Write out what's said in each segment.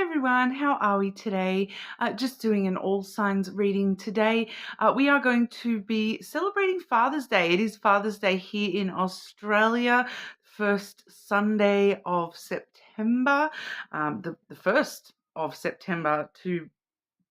everyone, how are we today? Just doing an all signs reading today. We are going to be celebrating Father's Day. It is Father's Day here in Australia, first Sunday of September, the 1st of September to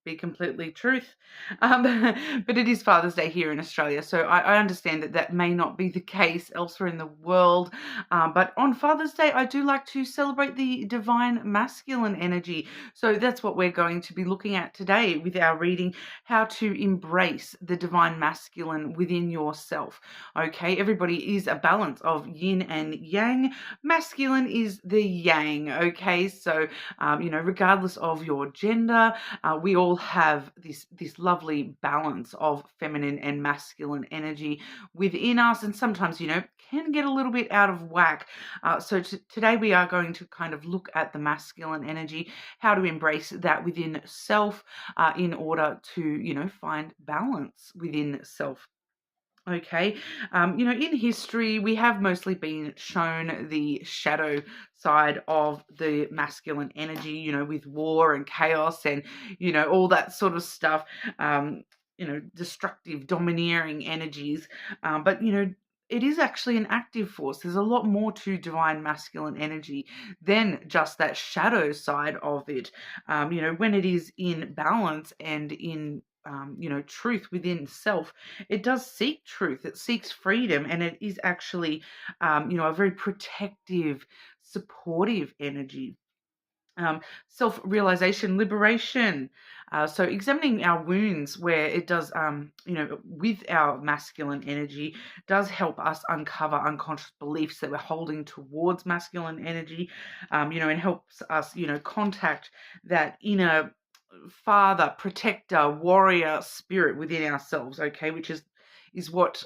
be completely truth. But it is Father's Day here in Australia, so I understand that that may not be the case elsewhere in the world. But on Father's Day, I do like to celebrate the divine masculine energy. So that's what we're going to be looking at today with our reading, how to embrace the divine masculine within yourself. Okay, everybody is a balance of yin and yang. Masculine is the yang, okay? So, regardless of your gender, we all have this lovely balance of feminine and masculine energy within us, and sometimes can get a little bit out of whack. So today we are going to kind of look at the masculine energy, how to embrace that within self, in order to find balance within self. Okay, in history, we have mostly been shown the shadow side of the masculine energy, with war and chaos and, all that sort of stuff, destructive, domineering energies. But it is actually an active force. There's a lot more to divine masculine energy than just that shadow side of it. When it is in balance and in truth within self, it does seek truth, it seeks freedom, and it is actually, a very protective, supportive energy. Self-realization, liberation. So examining our wounds where it does, with our masculine energy, does help us uncover unconscious beliefs that we're holding towards masculine energy, and helps us, contact that inner father, protector, warrior spirit within ourselves, okay, which is what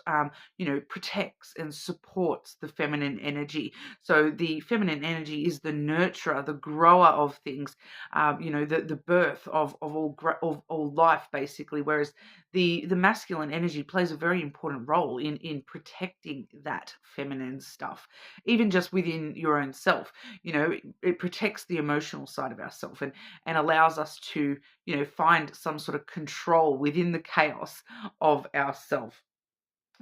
protects and supports the feminine energy. So the feminine energy is the nurturer, the grower of things, the birth of all life, basically. Whereas the masculine energy plays a very important role in protecting that feminine stuff, even just within your own self. It protects the emotional side of ourself and allows us to find some sort of control within the chaos of ourself.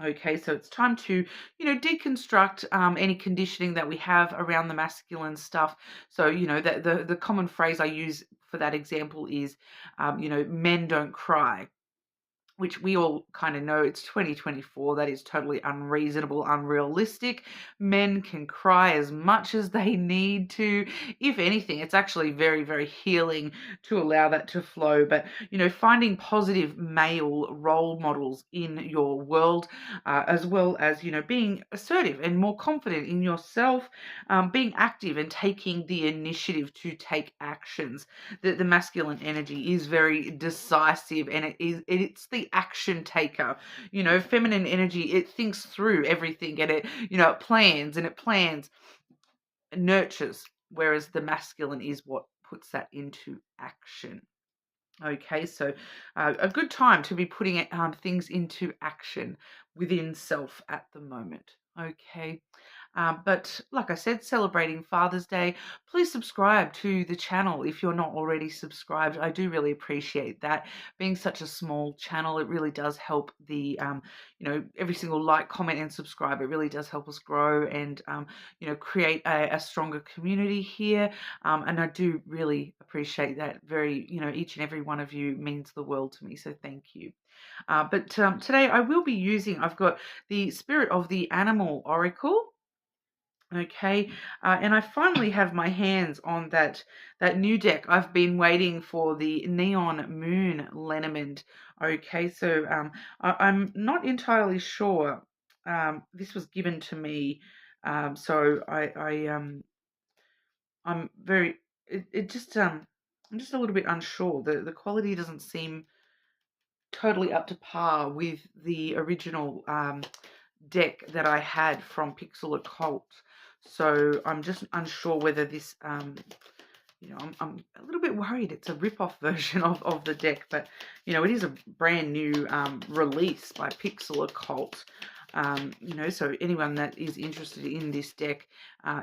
Okay, so it's time to, deconstruct any conditioning that we have around the masculine stuff. So, the common phrase I use for that example is, men don't cry, which we all kind of know. It's 2024. That is totally unreasonable, unrealistic. Men can cry as much as they need to. If anything, it's actually very, very healing to allow that to flow. But, finding positive male role models in your world, as well as, being assertive and more confident in yourself, being active and taking the initiative to take actions. The masculine energy is very decisive, and it's the action taker. Feminine energy, it thinks through everything, and it plans and nurtures, whereas the masculine is what puts that into action. Okay, so a good time to be putting things into action within self at the moment. Okay. But like I said, celebrating Father's Day, please subscribe to the channel if you're not already subscribed. I do really appreciate that. Being such a small channel, it really does help the, every single like, comment, and subscribe. It really does help us grow and, create a stronger community here. And I do really appreciate that. Each and every one of you means the world to me. So thank you. But today I've got the Spirit of the Animal Oracle. Okay, and I finally have my hands on that new deck. I've been waiting for the Neon Moon Lenormand. Okay, so I'm not entirely sure. This was given to me, so I'm very. I'm just a little bit unsure. The quality doesn't seem totally up to par with the original deck that I had from Pixel Occult. So I'm just unsure whether this, I'm a little bit worried it's a rip-off version of the deck, but, it is a brand new release by Pixel Occult. So anyone that is interested in this deck,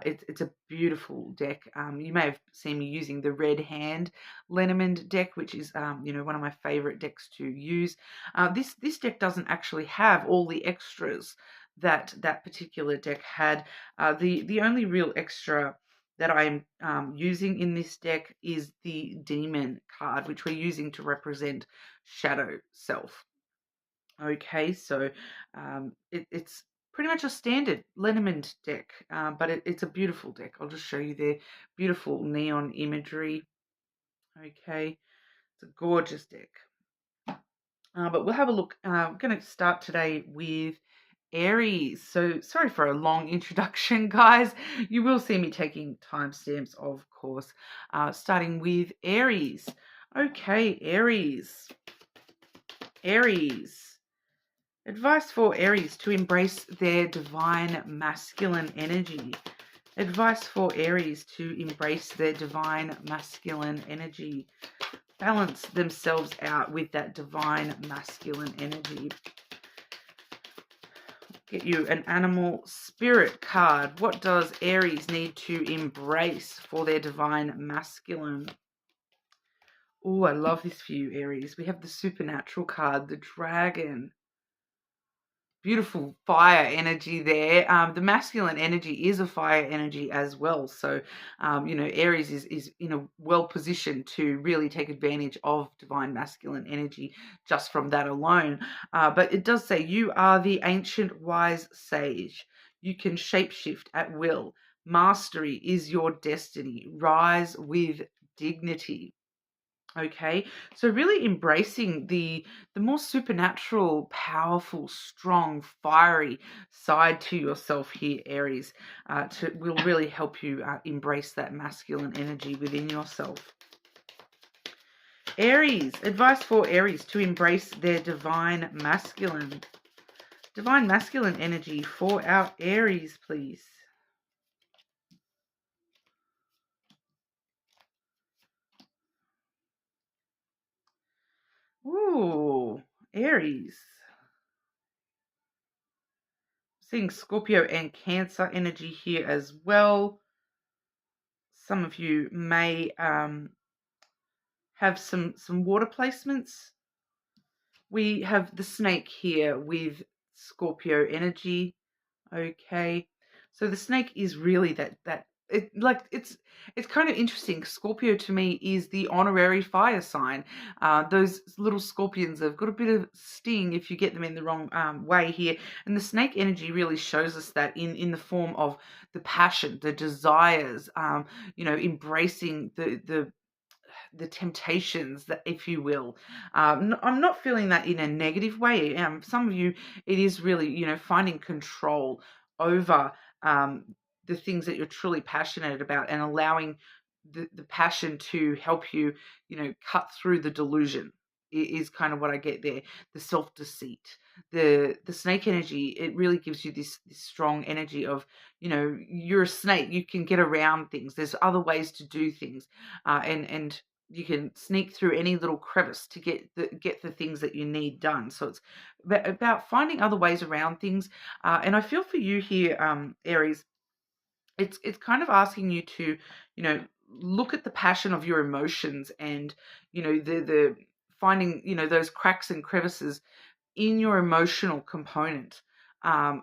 it's a beautiful deck. You may have seen me using the Red Hand Lenormand deck, which is one of my favorite decks to use. This deck doesn't actually have all the extras that particular deck had. The only real extra that I'm using in this deck is the Demon card, which we're using to represent Shadow Self. Okay, so it's pretty much a standard Lenormand deck, but it's a beautiful deck. I'll just show you their beautiful neon imagery. Okay, it's a gorgeous deck. But we'll have a look. I'm going to start today with Aries. So sorry for a long introduction, guys. You will see me taking timestamps, of course. Starting with Aries. Okay, Aries. Aries. Advice for Aries to embrace their divine masculine energy. Advice for Aries to embrace their divine masculine energy. Balance themselves out with that divine masculine energy. Get you an animal spirit card. What does Aries need to embrace for their divine masculine? Oh, I love this for you, Aries. We have the supernatural card, the dragon. Beautiful fire energy there. The masculine energy is a fire energy as well. So, Aries is in a well position to really take advantage of divine masculine energy just from that alone. But it does say you are the ancient wise sage. You can shapeshift at will. Mastery is your destiny. Rise with dignity. Okay, so really embracing the more supernatural, powerful, strong, fiery side to yourself here, Aries, will really help you embrace that masculine energy within yourself. Aries, advice for Aries to embrace their divine masculine energy for our Aries, please. Ooh, Aries. Seeing Scorpio and Cancer energy here as well. Some of you may have some water placements. We have the snake here with Scorpio energy. Okay, so the snake is really it's kind of interesting. Scorpio to me is the honorary fire sign. Those little scorpions have got a bit of sting if you get them in the wrong way here, and the snake energy really shows us that in the form of the passion, the desires, embracing the temptations, that, if you will. I'm not feeling that in a negative way. Some of you, it is really, finding control over the things that you're truly passionate about and allowing the passion to help you, cut through the delusion is kind of what I get there. The self-deceit, the snake energy, it really gives you this strong energy of, you're a snake, you can get around things. There's other ways to do things, and you can sneak through any little crevice to get the things that you need done. So it's about finding other ways around things. And I feel for you here, Aries, it's kind of asking you to, look at the passion of your emotions and, the finding, those cracks and crevices in your emotional component,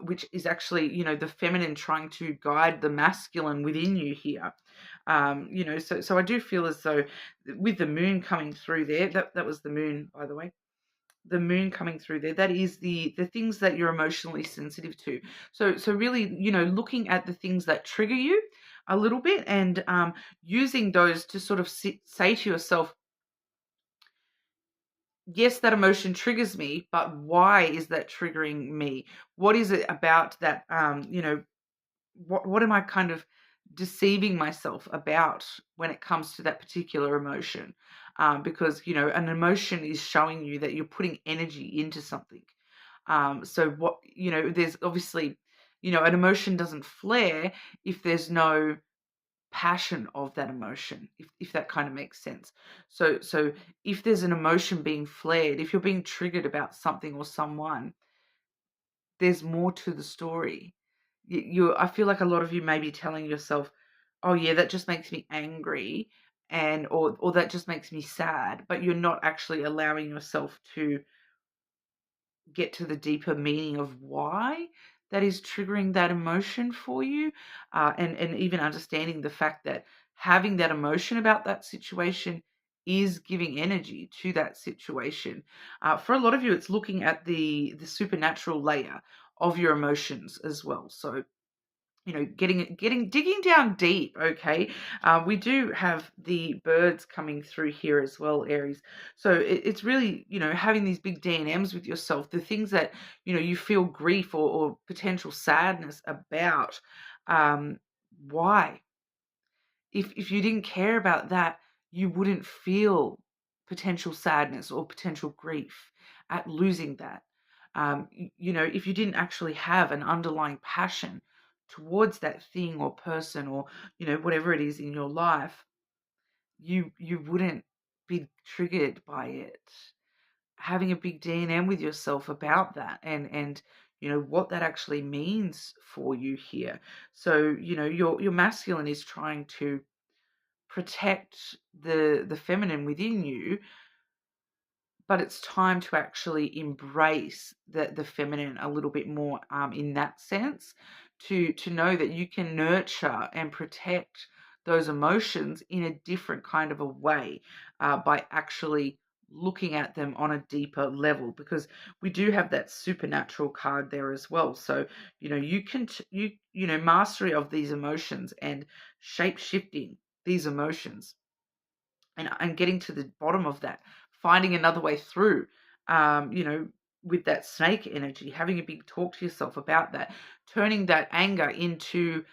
which is actually, the feminine trying to guide the masculine within you here. So I do feel as though with the moon coming through there, that was the moon, by the way. The moon coming through there, that is the things that you're emotionally sensitive to. So really, looking at the things that trigger you a little bit and using those to sort of say to yourself, yes, that emotion triggers me, but why is that triggering me? What is it about that, what am I kind of deceiving myself about when it comes to that particular emotion? Because, an emotion is showing you that you're putting energy into something. So what, there's obviously, an emotion doesn't flare if there's no passion of that emotion, if that kind of makes sense. So if there's an emotion being flared, if you're being triggered about something or someone, there's more to the story. I feel like a lot of you may be telling yourself, oh yeah, that just makes me angry, and or that just makes me sad, but you're not actually allowing yourself to get to the deeper meaning of why that is triggering that emotion for you, and even understanding the fact that having that emotion about that situation is giving energy to that situation. For a lot of you, it's looking at the supernatural layer of your emotions as well. So digging down deep. Okay, we do have the birds coming through here as well, Aries. So it's really, having these big D&Ms with yourself, the things that you feel grief or potential sadness about. Why? If you didn't care about that, you wouldn't feel potential sadness or potential grief at losing that. If you didn't actually have an underlying passion towards that thing or person, or whatever it is in your life, you wouldn't be triggered by it. Having a big D&M with yourself about that, and what that actually means for you here. So your masculine is trying to protect the feminine within you, but it's time to actually embrace the feminine a little bit more, in that sense, to know that you can nurture and protect those emotions in a different kind of a way, by actually looking at them on a deeper level, because we do have that supernatural card there as well. So you can mastery of these emotions and shape shifting these emotions, and getting to the bottom of that, finding another way through, um, you know, with that snake energy, having a big talk to yourself about that, turning that anger into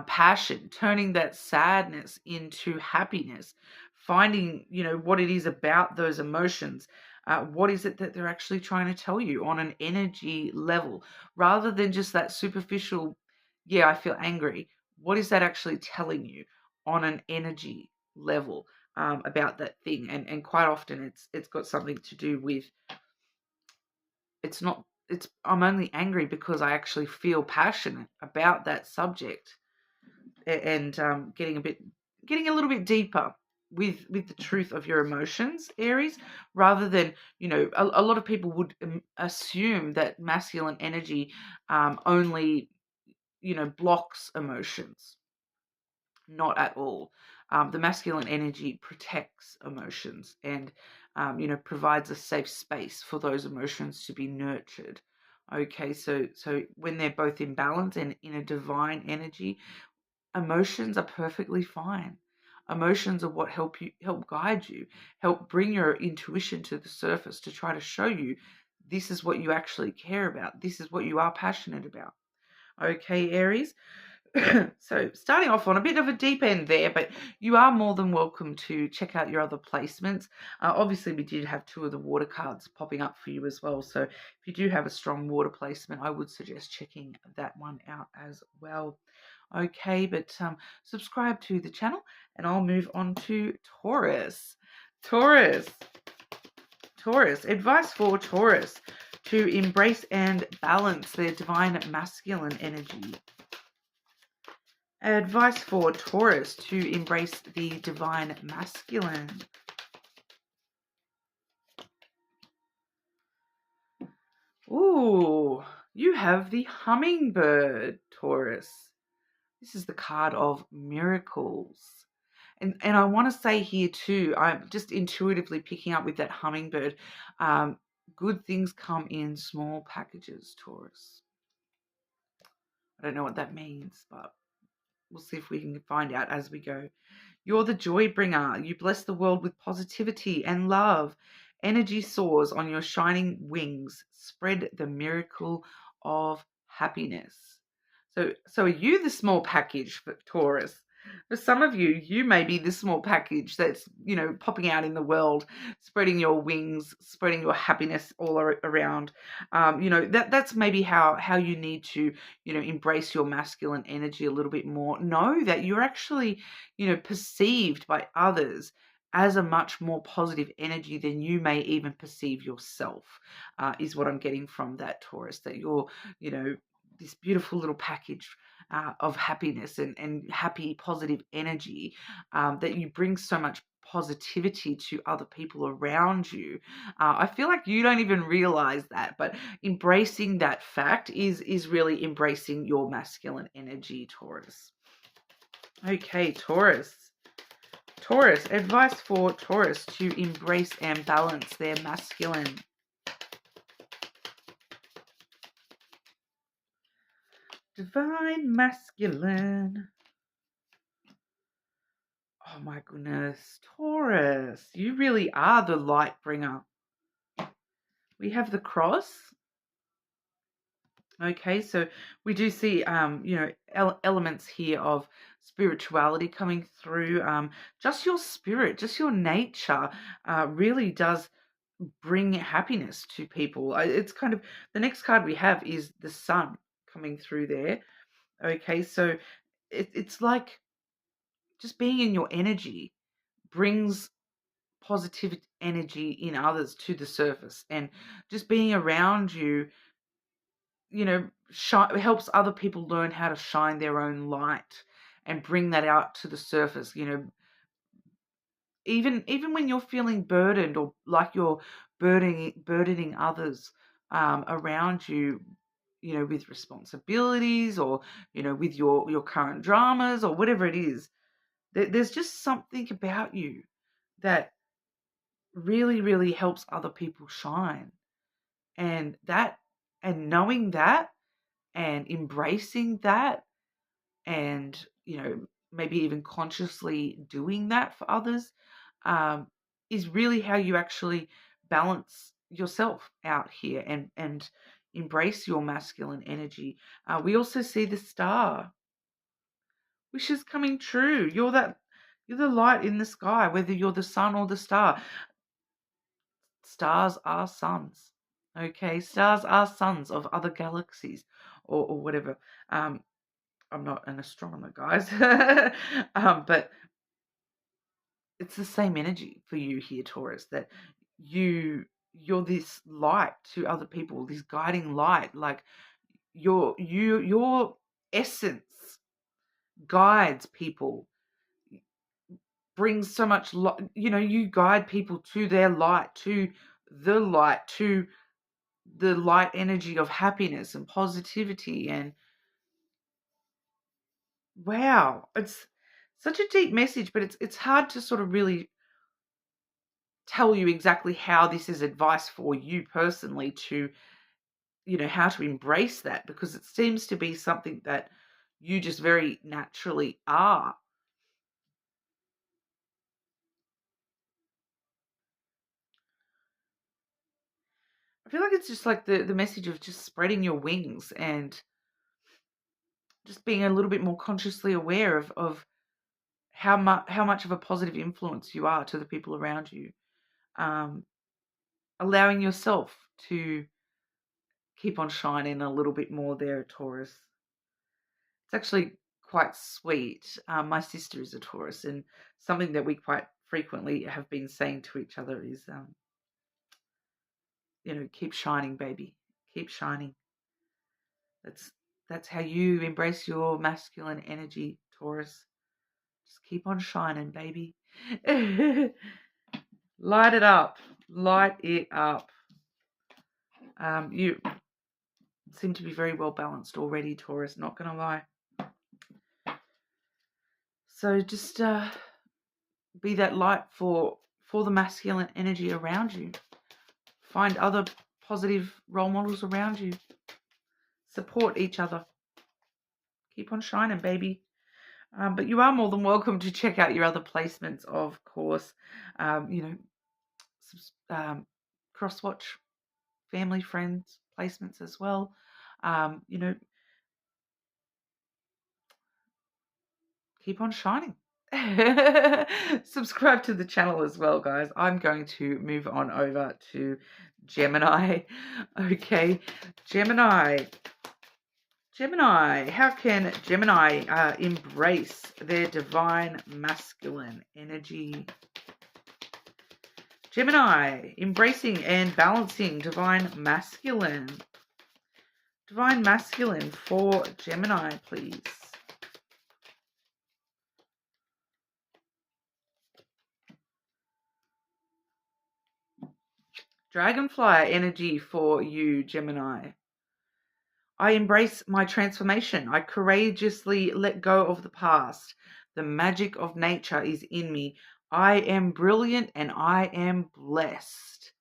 passion, turning that sadness into happiness, finding, what it is about those emotions. What is it that they're actually trying to tell you on an energy level, rather than just that superficial, yeah, I feel angry. What is that actually telling you on an energy level? About that thing, and quite often it's got something to do with, it's not it's I'm only angry because I actually feel passionate about that subject, and getting a little bit deeper with the truth of your emotions, Aries, rather than, a lot of people would assume that masculine energy only blocks emotions. Not at all. The masculine energy protects emotions, and provides a safe space for those emotions to be nurtured. Okay, so when they're both in balance and in a divine energy, emotions are perfectly fine. Emotions are what help guide you, help bring your intuition to the surface to try to show you this is what you actually care about. This is what you are passionate about. Okay, Aries. So starting off on a bit of a deep end there, but you are more than welcome to check out your other placements. Obviously, we did have two of the water cards popping up for you as well. So if you do have a strong water placement, I would suggest checking that one out as well. Okay, but subscribe to the channel, and I'll move on to Taurus. Taurus. Taurus. Advice for Taurus: to embrace and balance their divine masculine energy. Advice for Taurus: to embrace the divine masculine. Ooh, you have the hummingbird, Taurus. This is the card of miracles. And I want to say here too, I'm just intuitively picking up with that hummingbird. Good things come in small packages, Taurus. I don't know what that means, but we'll see if we can find out as we go. You're the joy bringer. You bless the world with positivity and love. Energy soars on your shining wings. Spread the miracle of happiness. So are you the small package for Taurus? For some of you, you may be the small package that's, popping out in the world, spreading your wings, spreading your happiness all around. That's maybe how you need to, embrace your masculine energy a little bit more. Know that you're actually, perceived by others as a much more positive energy than you may even perceive yourself, is what I'm getting from that, Taurus, that you're, this beautiful little package of happiness and happy, positive energy, that you bring so much positivity to other people around you. I feel like you don't even realize that, but embracing that fact is really embracing your masculine energy, Taurus. Okay, Taurus. Taurus, advice for Taurus to embrace and balance their masculine. Divine masculine. Oh my goodness, Taurus, you really are the light bringer. We have the cross. Okay, so we do see, elements here of spirituality coming through. Just your spirit, just your nature, really does bring happiness to people. It's kind of, the next card we have is the sun coming through there. Okay, so it's like just being in your energy brings positive energy in others to the surface, and just being around you, helps other people learn how to shine their own light and bring that out to the surface. Even when you're feeling burdened, or like you're burdening others around you, with responsibilities, or with your current dramas, or whatever it is, there's just something about you that really, really helps other people shine. And knowing that, and embracing that, and maybe even consciously doing that for others, is really how you actually balance yourself out here, and embrace your masculine energy. We also see the star, wishes coming true. You're the light in the sky, whether you're the sun or the star. Stars are suns. Okay, stars are suns of other galaxies, or whatever. I'm not an astronomer, guys, but it's the same energy for you here, Taurus, that you're this light to other people, this guiding light. Like your essence guides people, brings so much you guide people to their light, to the light, to the light energy of happiness and positivity. And wow, it's such a deep message, but it's hard to sort of really tell you exactly how this is advice for you personally to, how to embrace that, because it seems to be something that you just very naturally are. I feel like it's just like the message of just spreading your wings, and just being a little bit more consciously aware of how much of a positive influence you are to the people around you. Allowing yourself to keep on shining a little bit more there, Taurus. It's actually quite sweet. My sister is a Taurus, and something that we quite frequently have been saying to each other is, keep shining, baby. Keep shining. That's how you embrace your masculine energy, Taurus. Just keep on shining, baby. Light it up. Light it up. You seem to be very well balanced already, Taurus, not going to lie. So just be that light for the masculine energy around you. Find other positive role models around you. Support each other. Keep on shining, baby. But you are more than welcome to check out your other placements, of course. Cross-watch family, friends placements as well. Keep on shining. Subscribe to the channel as well, guys. I'm going to move on over to Gemini. Okay, Gemini. How can Gemini embrace their divine masculine energy? Gemini, embracing and balancing divine masculine. Divine masculine for Gemini, please. Dragonfly energy for you, Gemini. I embrace my transformation. I courageously let go of the past. The magic of nature is in me. I am brilliant and I am blessed.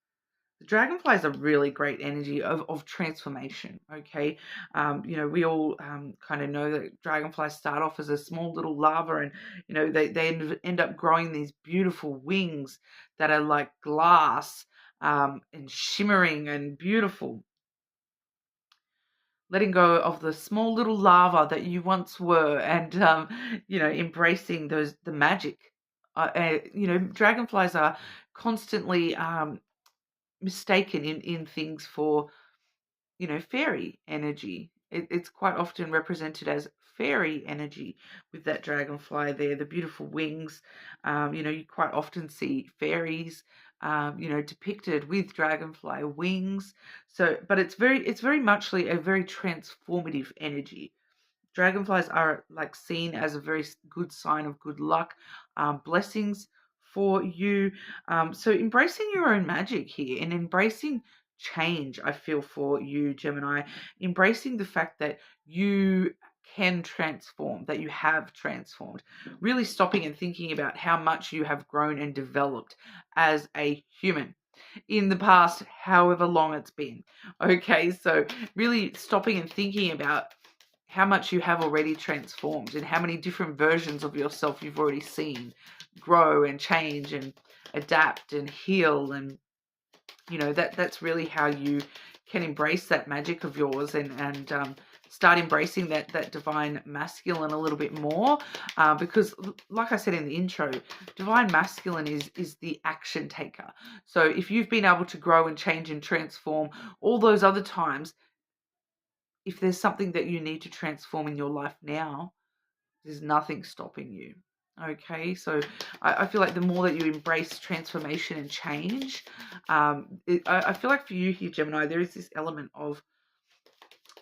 The dragonfly is a really great energy of transformation. Okay. We all kind of know that dragonflies start off as a small little larva, and, they end up growing these beautiful wings that are like glass, and shimmering and beautiful. Letting go of the small little larva that you once were, and embracing the magic. Dragonflies are constantly mistaken in things for, fairy energy. It's quite often represented as fairy energy with that dragonfly there, the beautiful wings. You quite often see fairies, depicted with dragonfly wings. So, but it's very muchly a very transformative energy. Dragonflies are like seen as a very good sign of good luck, blessings for you. So embracing your own magic here and embracing change, I feel, for you, Gemini. Embracing the fact that you can transform, that you have transformed. Really stopping and thinking about how much you have grown and developed as a human in the past, however long it's been. Okay, so really stopping and thinking about how much you have already transformed and how many different versions of yourself you've already seen grow and change and adapt and heal. And that's really how you can embrace that magic of yours, and start embracing that divine masculine a little bit more, because like I said in the intro, divine masculine is the action taker. So if you've been able to grow and change and transform all those other times, if there's something that you need to transform in your life now, there's nothing stopping you. Okay, so I feel like the more that you embrace transformation and change, I feel like for you here, Gemini, there is this element of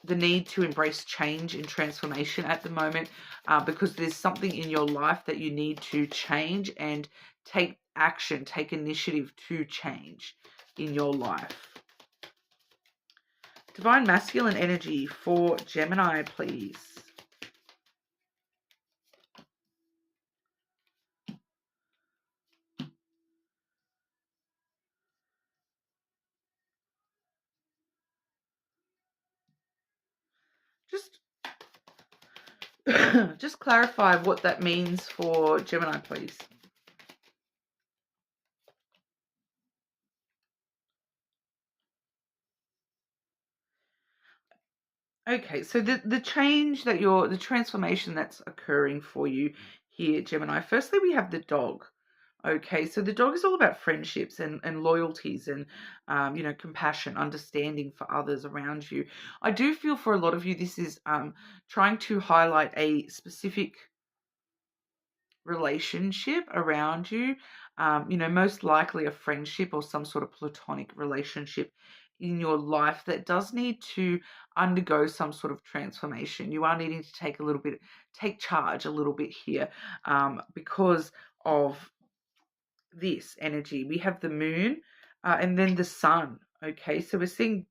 the need to embrace change and transformation at the moment, because there's something in your life that you need to change and take action, take initiative to change in your life. Divine masculine energy for Gemini, please. Just just clarify what that means for Gemini, please. Okay, so the change that the transformation that's occurring for you here, Gemini. Firstly, we have the dog. Okay, so the dog is all about friendships and loyalties and, compassion, understanding for others around you. I do feel for a lot of you, this is trying to highlight a specific relationship around you, most likely a friendship or some sort of platonic relationship in your life that does need to undergo some sort of transformation. You are needing to take charge a little bit here, because of this energy. We have the moon, and then the sun. Okay, so we're seeing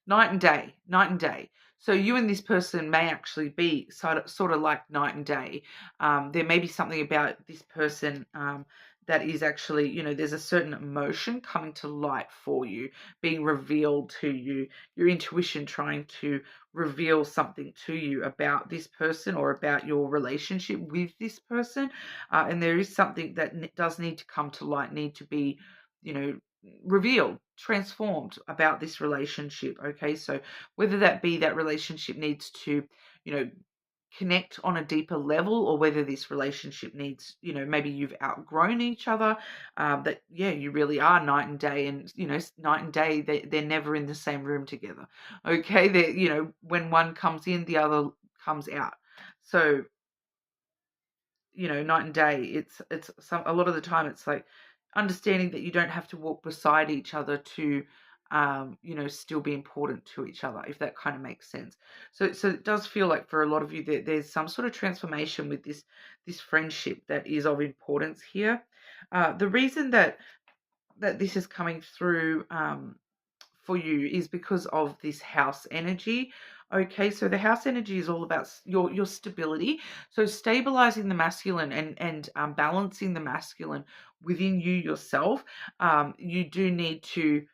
night and day, night and day. So you and this person may actually be sort of like night and day. There may be something about this person, that is actually, there's a certain emotion coming to light for you, being revealed to you, your intuition trying to reveal something to you about this person or about your relationship with this person. And there is something that does need to come to light, need to be, revealed, transformed about this relationship. Okay, so whether that be that relationship needs to, connect on a deeper level, or whether this relationship needs, maybe you've outgrown each other, that you really are night and day, and night and day, they're never in the same room together. Okay, they when one comes in, the other comes out. So night and day, it's a lot of the time it's like understanding that you don't have to walk beside each other to, you know, still be important to each other, if that kind of makes sense. So it does feel like for a lot of you that there's some sort of transformation with this friendship that is of importance here. The reason that this is coming through for you is because of this house energy. Okay, so the house energy is all about your stability. So stabilizing the masculine and balancing the masculine within you yourself. You do need to,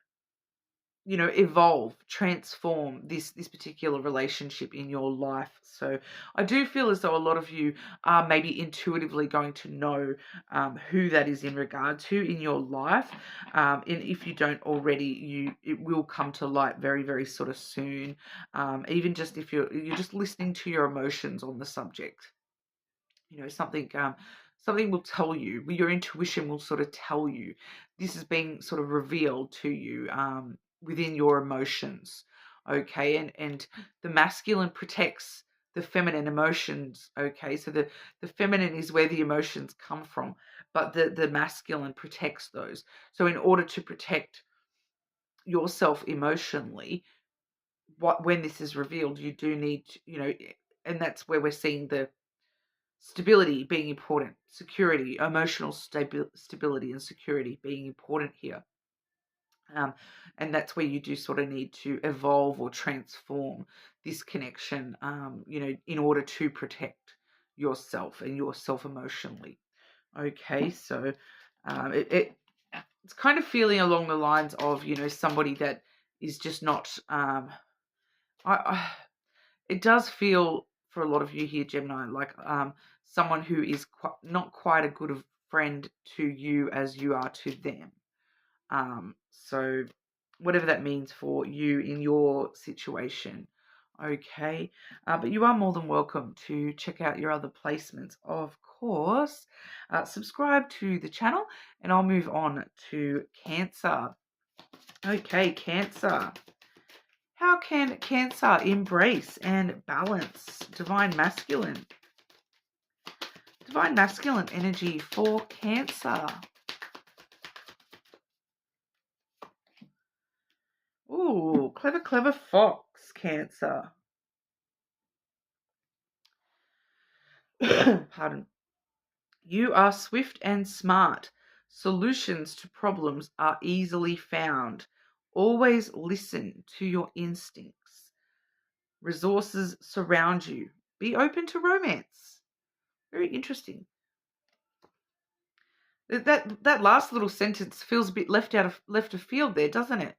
you know, evolve, transform this particular relationship in your life. So I do feel as though a lot of you are maybe intuitively going to know who that is in regard to in your life, and if you don't already, it will come to light very, very sort of soon. Even just if you're just listening to your emotions on the subject, you know, something will tell you, your intuition will sort of tell you this is being sort of revealed to you within your emotions. Okay, and the masculine protects the feminine emotions. Okay, so the feminine is where the emotions come from, but the masculine protects those. So in order to protect yourself emotionally, when this is revealed, you do need, you know, and that's where we're seeing the stability being important, security, emotional stability and security being important here. And that's where you do sort of need to evolve or transform this connection, you know, in order to protect yourself and yourself emotionally. Okay, so it's kind of feeling along the lines of, you know, somebody that is just not, it does feel for a lot of you here, Gemini, like someone who is not quite a good friend to you as you are to them. So whatever that means for you in your situation. Okay, but you are more than welcome to check out your other placements, of course. Subscribe to the channel, and I'll move on to Cancer. Okay, Cancer. How can Cancer embrace and balance divine masculine? Divine masculine energy for Cancer. Ooh, clever, clever fox, Cancer. Pardon. You are swift and smart. Solutions to problems are easily found. Always listen to your instincts. Resources surround you. Be open to romance. Very interesting. That last little sentence feels a bit left of field there, doesn't it?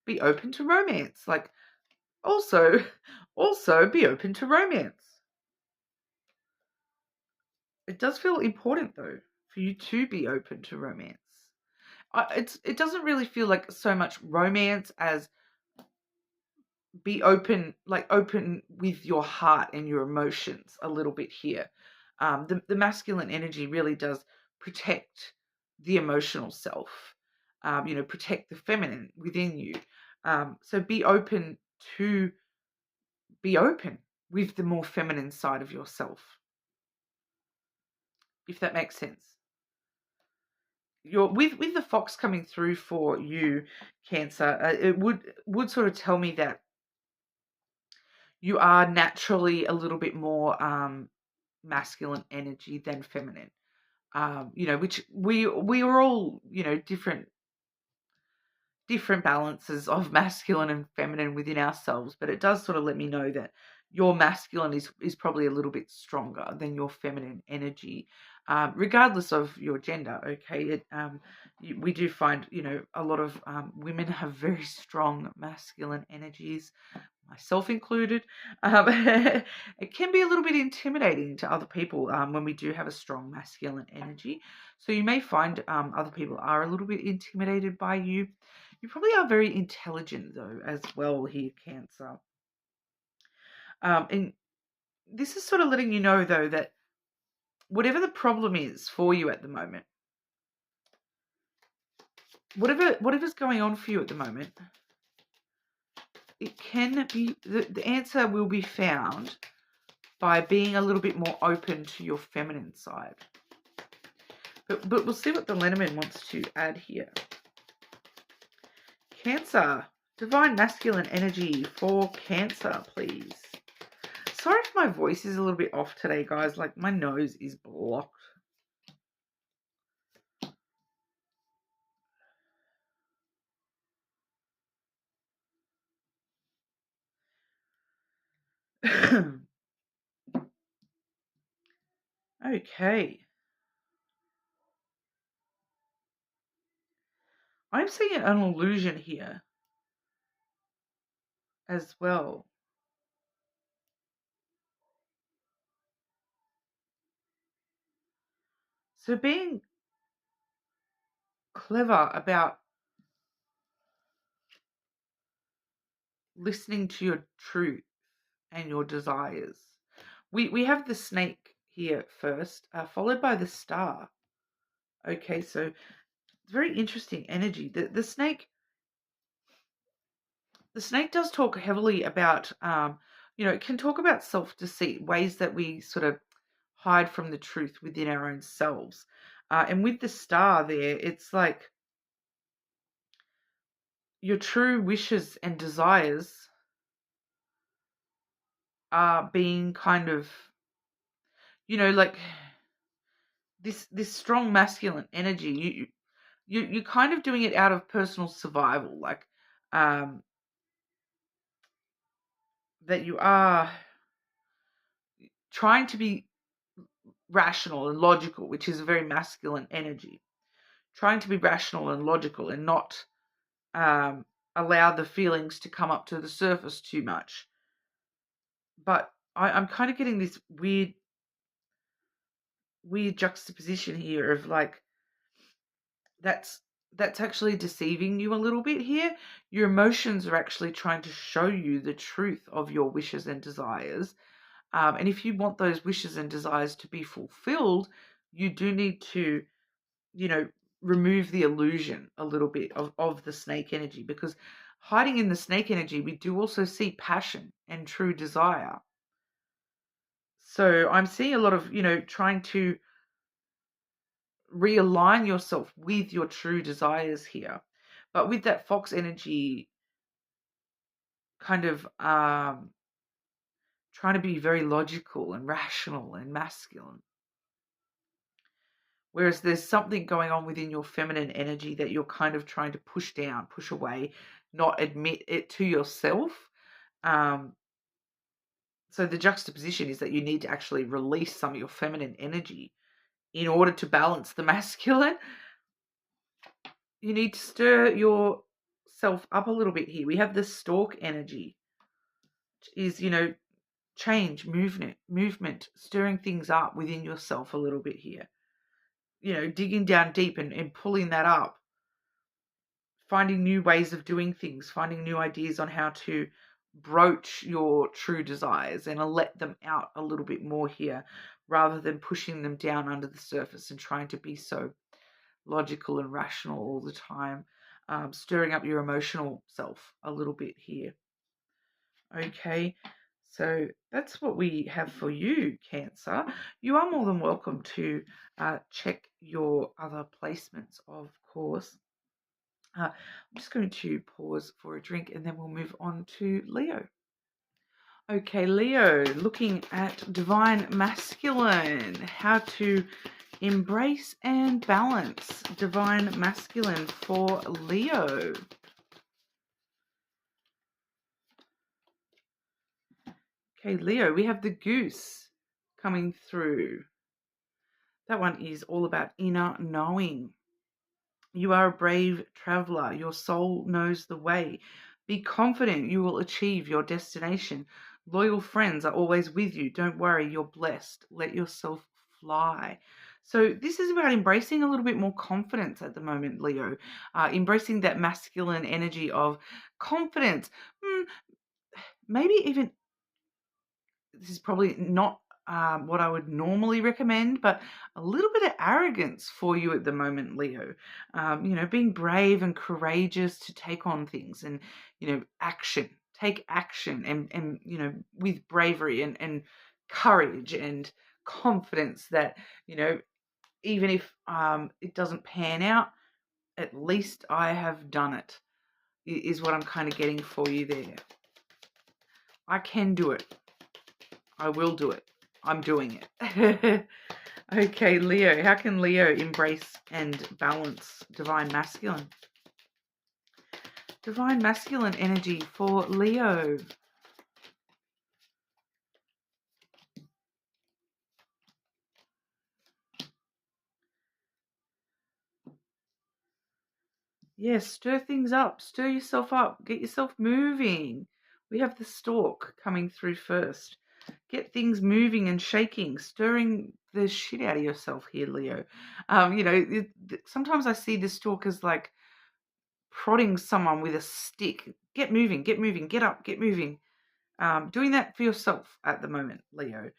Be open to romance. Like also be open to romance. It does feel important though for you to be open to romance. It doesn't really feel like so much romance as be open, like open with your heart and your emotions a little bit here. The masculine energy really does protect the emotional self, you know, protect the feminine within you. So to be open with the more feminine side of yourself, if that makes sense. You're with the fox coming through for you, Cancer. It would sort of tell me that you are naturally a little bit more masculine energy than feminine. You know, which we are all, you know, different balances of masculine and feminine within ourselves, but it does sort of let me know that your masculine is probably a little bit stronger than your feminine energy, regardless of your gender. Okay, we do find, you know, a lot of women have very strong masculine energies, myself included. It can be a little bit intimidating to other people when we do have a strong masculine energy. So you may find other people are a little bit intimidated by you. You probably are very intelligent, though, as well here, Cancer. And this is sort of letting you know, though, that whatever the problem is for you at the moment, whatever's going on for you at the moment, it can be, the answer will be found by being a little bit more open to your feminine side. But we'll see what the Lenormand wants to add here. Cancer. Divine masculine energy for Cancer, please. Sorry if my voice is a little bit off today, guys. Like, my nose is blocked. Okay. I'm seeing an illusion here as well. So being clever about listening to your truth and your desires. We have the snake here first, followed by the star. Okay, so very interesting energy. The snake does talk heavily about, it can talk about self-deceit, ways that we sort of hide from the truth within our own selves. And with the star there, it's like your true wishes and desires are being kind of, like this strong masculine energy. You're kind of doing it out of personal survival, like that you are trying to be rational and logical, which is a very masculine energy. Trying to be rational and logical and not allow the feelings to come up to the surface too much. But I'm kind of getting this weird juxtaposition here of like that's actually deceiving you a little bit here. Your emotions are actually trying to show you the truth of your wishes and desires. And if you want those wishes and desires to be fulfilled, you do need to, remove the illusion a little bit of the snake energy, because hiding in the snake energy, we do also see passion and true desire. So I'm seeing a lot of, trying to realign yourself with your true desires here. But with that fox energy, kind of trying to be very logical and rational and masculine. Whereas there's something going on within your feminine energy that you're kind of trying to push down, push away, not admit it to yourself. So the juxtaposition is that you need to actually release some of your feminine energy in order to balance the masculine. You need to stir yourself up a little bit here. We have the stork energy, which is, change, movement, stirring things up within yourself a little bit here. Digging down deep and pulling that up. Finding new ways of doing things, finding new ideas on how to broach your true desires and let them out a little bit more here, rather than pushing them down under the surface and trying to be so logical and rational all the time. Stirring up your emotional self a little bit here. Okay, so that's what we have for you, Cancer. You are more than welcome to check your other placements, of course. I'm just going to pause for a drink and then we'll move on to Leo. Okay, Leo, looking at divine masculine, how to embrace and balance divine masculine for Leo. Okay, Leo, we have the goose coming through. That one is all about inner knowing. You are a brave traveler. Your soul knows the way. Be confident you will achieve your destination. Loyal friends are always with you. Don't worry, you're blessed. Let yourself fly. So this is about embracing a little bit more confidence at the moment, Leo. Embracing that masculine energy of confidence. Maybe even, this is probably not what I would normally recommend, but a little bit of arrogance for you at the moment, Leo. Being brave and courageous to take on things and, action. Take action and with bravery and courage and confidence that, even if it doesn't pan out, at least I have done it, is what I'm kind of getting for you there. I can do it. I will do it. I'm doing it. Okay, Leo. How can Leo embrace and balance divine masculine? Divine masculine energy for Leo. Yes, stir things up. Stir yourself up. Get yourself moving. We have the stork coming through first. Get things moving and shaking, stirring the shit out of yourself here, Leo. Sometimes I see the stork as like prodding someone with a stick. Get moving, get up, get moving. Doing that for yourself at the moment, Leo.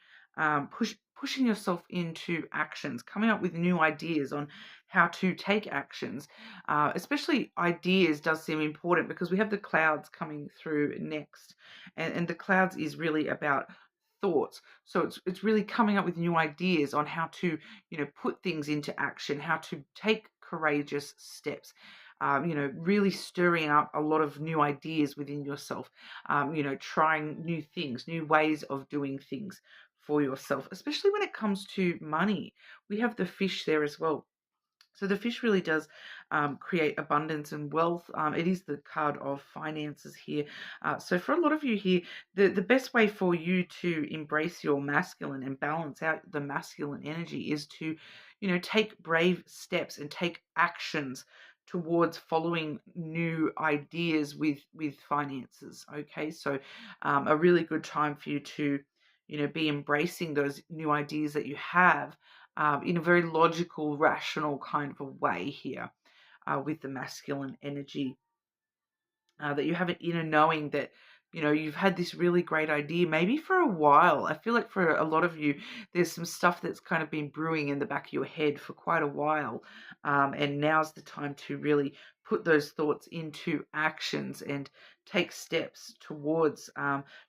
Pushing yourself into actions, coming up with new ideas on how to take actions. Especially ideas does seem important because we have the clouds coming through next, and the clouds is really about thoughts. So it's really coming up with new ideas on how to put things into action, how to take courageous steps. Really stirring up a lot of new ideas within yourself, trying new things, new ways of doing things for yourself, especially when it comes to money. We have the fish there as well. So the fish really does create abundance and wealth. It is the card of finances here. So for a lot of you here, the best way for you to embrace your masculine and balance out the masculine energy is to, take brave steps and take actions towards following new ideas with finances. Okay, so a really good time for you to, be embracing those new ideas that you have in a very logical, rational kind of a way here with the masculine energy. That you have an inner knowing that, you've had this really great idea, maybe for a while. I feel like for a lot of you, there's some stuff that's kind of been brewing in the back of your head for quite a while. And now's the time to really put those thoughts into actions and take steps towards,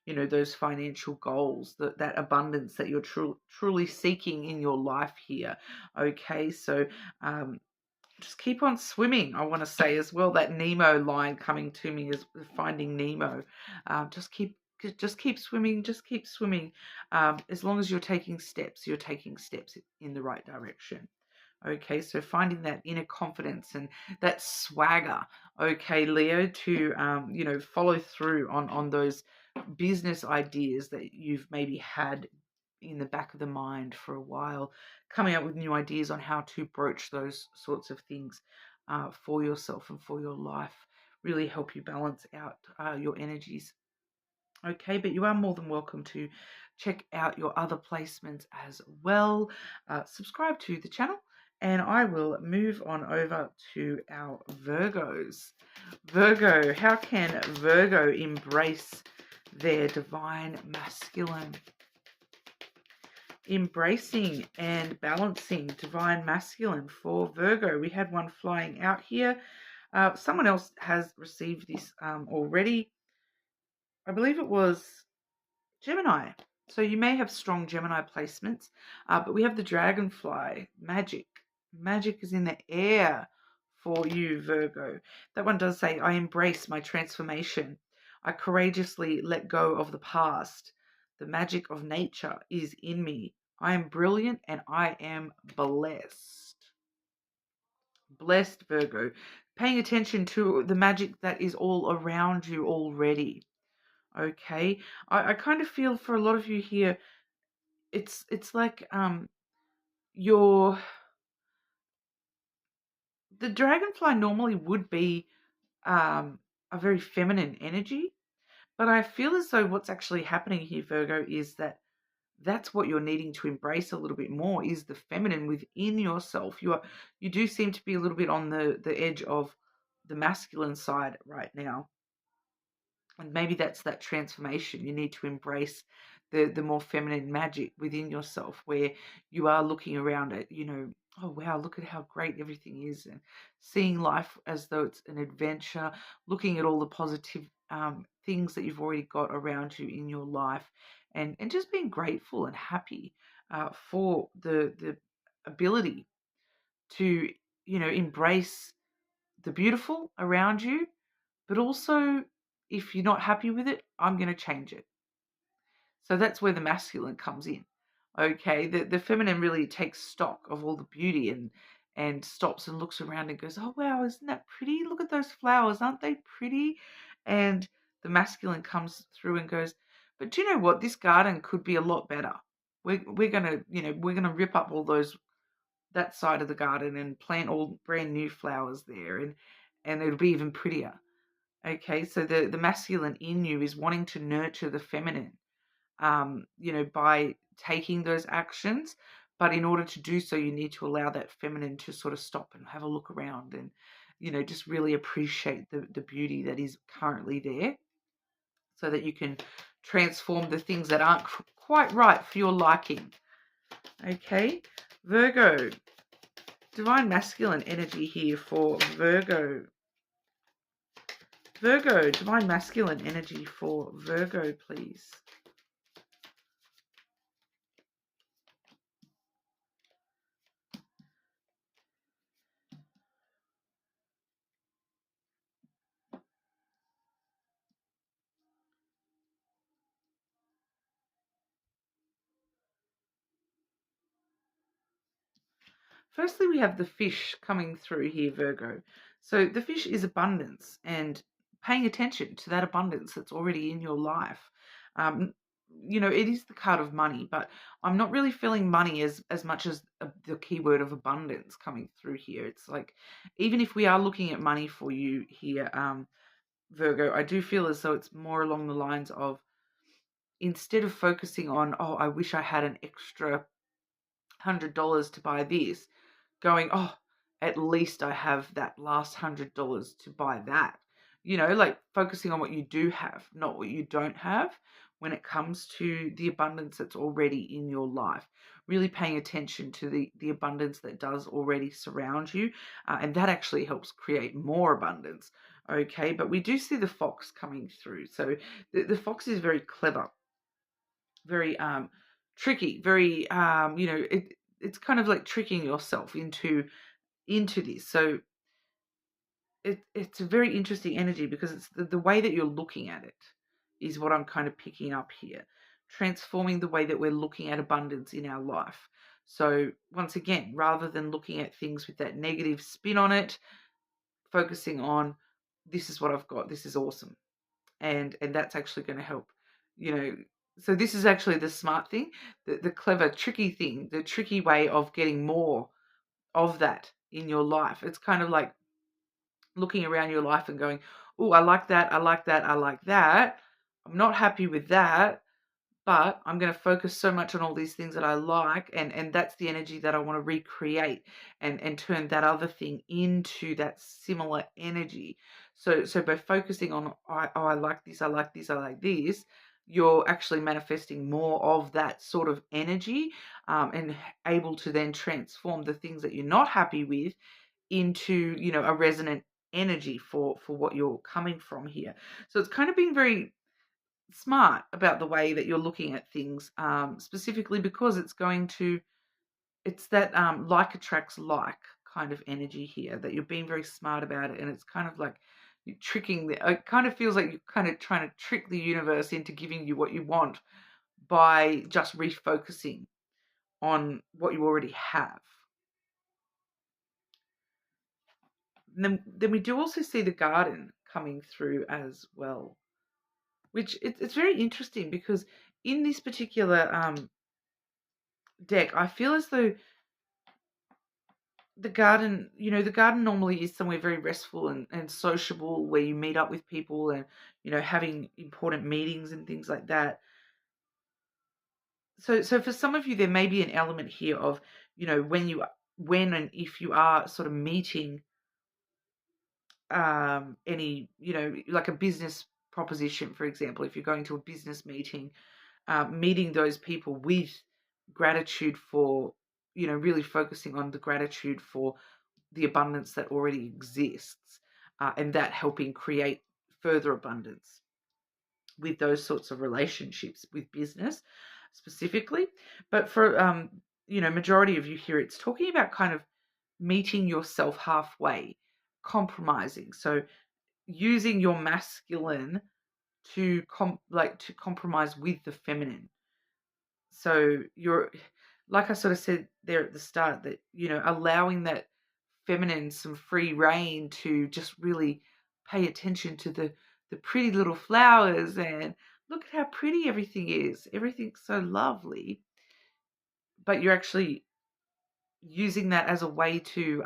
those financial goals, that abundance that you're truly seeking in your life here. Okay, so just keep on swimming, I want to say as well. That Nemo line coming to me is Finding Nemo. Just keep swimming, just keep swimming. As long as you're taking steps in the right direction. Okay, so finding that inner confidence and that swagger, okay, Leo, to follow through on those business ideas that you've maybe had in the back of the mind for a while, coming up with new ideas on how to broach those sorts of things for yourself and for your life, really help you balance out your energies. Okay, but you are more than welcome to check out your other placements as well. Subscribe to the channel, and I will move on over to our Virgos. Virgo, how can Virgo embrace their divine masculine? Embracing and balancing divine masculine for Virgo. We had one flying out here. Someone else has received this already. I believe it was Gemini. So you may have strong Gemini placements, but we have the dragonfly, magic. Magic is in the air for you, Virgo. That one does say, I embrace my transformation. I courageously let go of the past. The magic of nature is in me. I am brilliant and I am blessed. Blessed, Virgo. Paying attention to the magic that is all around you already. Okay, I kind of feel for a lot of you here, it's like your the dragonfly normally would be a very feminine energy, but I feel as though what's actually happening here, Virgo, is that's what you're needing to embrace a little bit more, is the feminine within yourself. You do seem to be a little bit on the edge of the masculine side right now. And maybe that's that transformation. You need to embrace the more feminine magic within yourself, where you are looking around at, oh wow, look at how great everything is, and seeing life as though it's an adventure, looking at all the positive things that you've already got around you in your life, and just being grateful and happy for the ability to, embrace the beautiful around you, but also if you're not happy with it, I'm going to change it. So that's where the masculine comes in. Okay, the feminine really takes stock of all the beauty and stops and looks around and goes, "Oh wow, isn't that pretty? Look at those flowers, aren't they pretty?" And the masculine comes through and goes, "But do you know what? This garden could be a lot better. We're gonna, we're gonna rip up all that side of the garden and plant all brand new flowers there, and it'll be even prettier." Okay, so the masculine in you is wanting to nurture the feminine, by taking those actions. But in order to do so, you need to allow that feminine to sort of stop and have a look around and, just really appreciate the beauty that is currently there so that you can transform the things that aren't quite right for your liking. Okay, Virgo, divine masculine energy here for Virgo. Virgo, divine masculine energy for Virgo, please. Firstly, we have the fish coming through here, Virgo. So the fish is abundance and paying attention to that abundance that's already in your life. Um, it is the card of money, but I'm not really feeling money as much as the keyword of abundance coming through here. It's like, even if we are looking at money for you here, Virgo, I do feel as though it's more along the lines of, instead of focusing on, oh, I wish I had an extra $100 to buy this, going, oh, at least I have that last $100 to buy that. Like focusing on what you do have, not what you don't have when it comes to the abundance that's already in your life. Really paying attention to the abundance that does already surround you. And that actually helps create more abundance. Okay, but we do see the fox coming through. So the fox is very clever, very tricky, very it's kind of like tricking yourself into this. So it's a very interesting energy because it's the way that you're looking at it is what I'm kind of picking up here. Transforming the way that we're looking at abundance in our life. So once again, rather than looking at things with that negative spin on it, focusing on, this is what I've got, this is awesome. And that's actually going to help, so this is actually the smart thing, the clever, tricky thing, the tricky way of getting more of that in your life. It's kind of like looking around your life and going, oh, I like that, I like that, I like that. I'm not happy with that, but I'm going to focus so much on all these things that I like, and that's the energy that I want to recreate and turn that other thing into that similar energy. So by focusing on, I like this, I like this, I like this, you're actually manifesting more of that sort of energy, and able to then transform the things that you're not happy with into, a resonant energy for what you're coming from here. So it's kind of being very smart about the way that you're looking at things, specifically because it's that like attracts like kind of energy here, that you're being very smart about it, and it's kind of like you're tricking it kind of feels like you're kind of trying to trick the universe into giving you what you want by just refocusing on what you already have. And then we do also see the garden coming through as well, which it's very interesting because in this particular deck, I feel as though the garden normally is somewhere very restful and sociable, where you meet up with people and, having important meetings and things like that. So for some of you, there may be an element here of, when and if you are sort of meeting any, like a business proposition, for example, if you're going to a business meeting, meeting those people with gratitude for, really focusing on the gratitude for the abundance that already exists, and that helping create further abundance with those sorts of relationships with business specifically. But for, majority of you here, it's talking about kind of meeting yourself halfway, compromising. So using your masculine to compromise with the feminine. So you're, like I sort of said there at the start, that, you know, allowing that feminine some free reign to just really pay attention to the pretty little flowers, and look at how pretty everything is. Everything's so lovely. But you're actually using that as a way to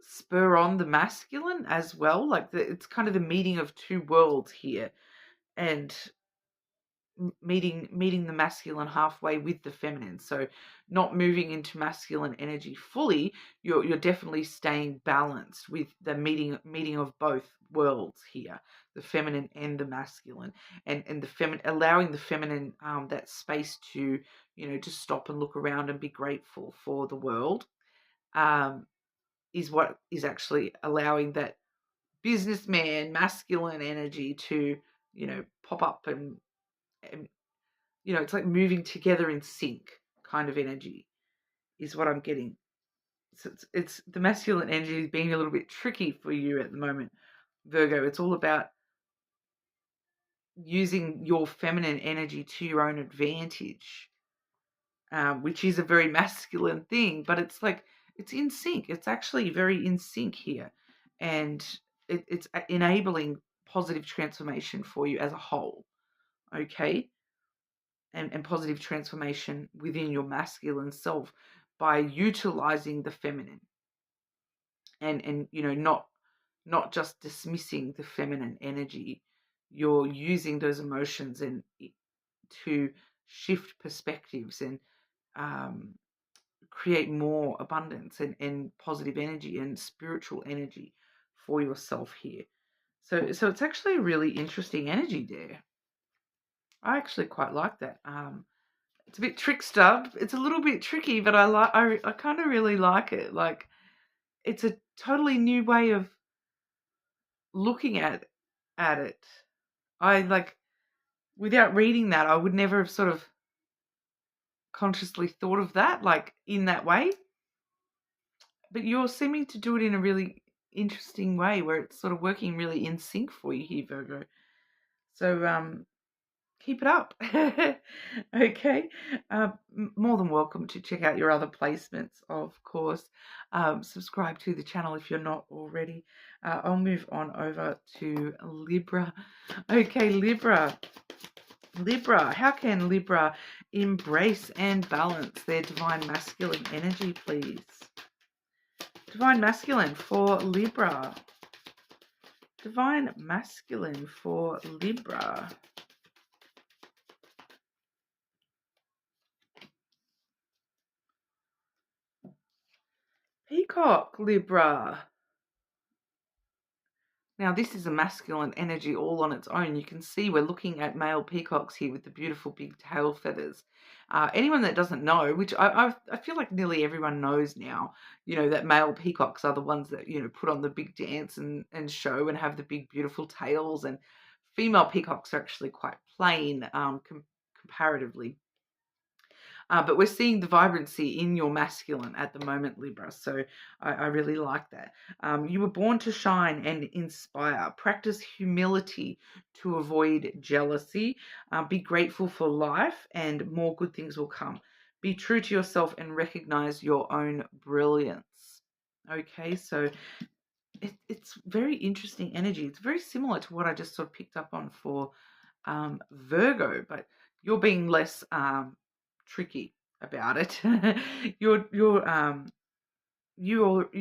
spur on the masculine as well. Like it's kind of the meeting of two worlds here, and meeting the masculine halfway with the feminine. So not moving into masculine energy fully, you're definitely staying balanced with the meeting of both worlds here, the feminine and the masculine, and the feminine, allowing the feminine that space to, you know, just stop and look around and be grateful for the world, is what is actually allowing that businessman masculine energy to, you know, pop up, and you know, it's like moving together in sync kind of energy is what I'm getting. So it's the masculine energy is being a little bit tricky for you at the moment, Virgo. It's all about using your feminine energy to your own advantage, which is a very masculine thing, but it's like, it's in sync. It's actually very in sync here. And it's enabling positive transformation for you as a whole. Okay. And positive transformation within your masculine self by utilizing the feminine, and you know, not just dismissing the feminine energy. You're using those emotions and to shift perspectives, and create more abundance, and positive energy and spiritual energy for yourself here. So it's actually a really interesting energy there. I actually quite like that. It's a bit trickster. It's a little bit tricky, but I kind of really like it. Like, it's a totally new way of looking at it. I like, without reading that, I would never have sort of consciously thought of that, like, in that way. But you're seeming to do it in a really interesting way, where it's sort of working really in sync for you here, Virgo. So keep it up. Okay. More than welcome to check out your other placements, of course. Subscribe to the channel if you're not already. I'll move on over to Libra. Okay, Libra. How can Libra embrace and balance their divine masculine energy, please? Divine masculine for Libra. Divine masculine for Libra. Peacock, Libra. Now, this is a masculine energy all on its own. You can see we're looking at male peacocks here with the beautiful big tail feathers. Anyone that doesn't know, which I feel like nearly everyone knows now, you know, that male peacocks are the ones that, you know, put on the big dance and show and have the big beautiful tails, and female peacocks are actually quite plain comparatively. But we're seeing the vibrancy in your masculine at the moment, Libra. So I really like that. You were born to shine and inspire. Practice humility to avoid jealousy. Be grateful for life, and more good things will come. Be true to yourself and recognize your own brilliance. Okay, so it's very interesting energy. It's very similar to what I just sort of picked up on for Virgo, but you're being less tricky about it. You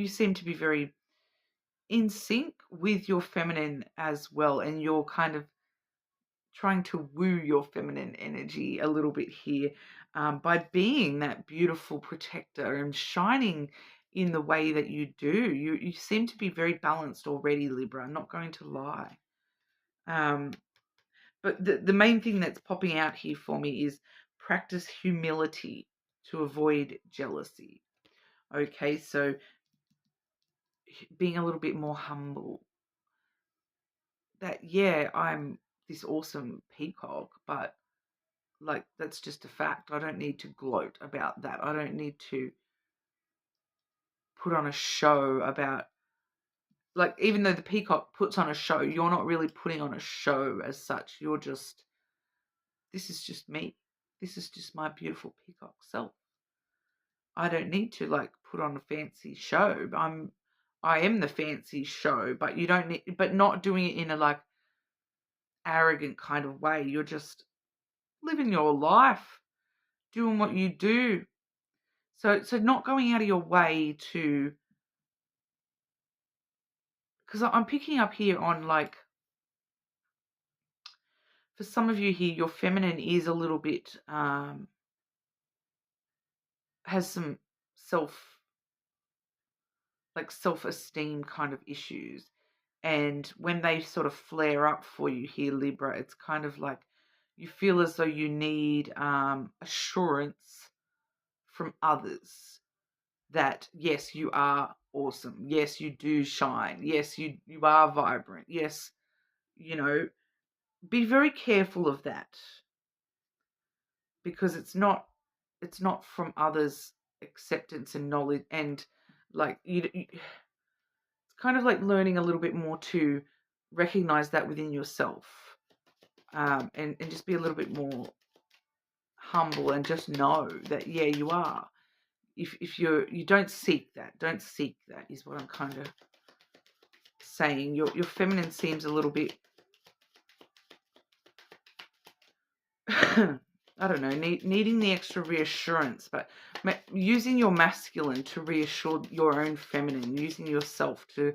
seem to be very in sync with your feminine as well, and you're kind of trying to woo your feminine energy a little bit here, by being that beautiful protector and shining in the way that you do. You seem to be very balanced already, Libra. I'm not going to lie. But the main thing that's popping out here for me is practice humility to avoid jealousy. Okay, so being a little bit more humble. That, yeah, I'm this awesome peacock, but like, that's just a fact. I don't need to gloat about that. I don't need to put on a show about, like, even though the peacock puts on a show, you're not really putting on a show as such. You're just, this is just me. This is just my beautiful peacock self. I don't need to, like, put on a fancy show. I am the fancy show, but you don't need, but not doing it in a, like, arrogant kind of way. You're just living your life, doing what you do. So not going out of your way to, because I'm picking up here on, like, for some of you here, your feminine is a little bit, has some self-esteem kind of issues. And when they sort of flare up for you here, Libra, it's kind of like you feel as though you need assurance from others that, yes, you are awesome. Yes, you do shine. Yes, you are vibrant. Yes, be very careful of that, because it's not from others' acceptance and knowledge, and, like, it's kind of like learning a little bit more to recognize that within yourself, and just be a little bit more humble and just know that, yeah, you are. If you don't seek that is what I'm kind of saying. Your feminine seems a little bit I don't know, needing the extra reassurance, but using your masculine to reassure your own feminine, using yourself to,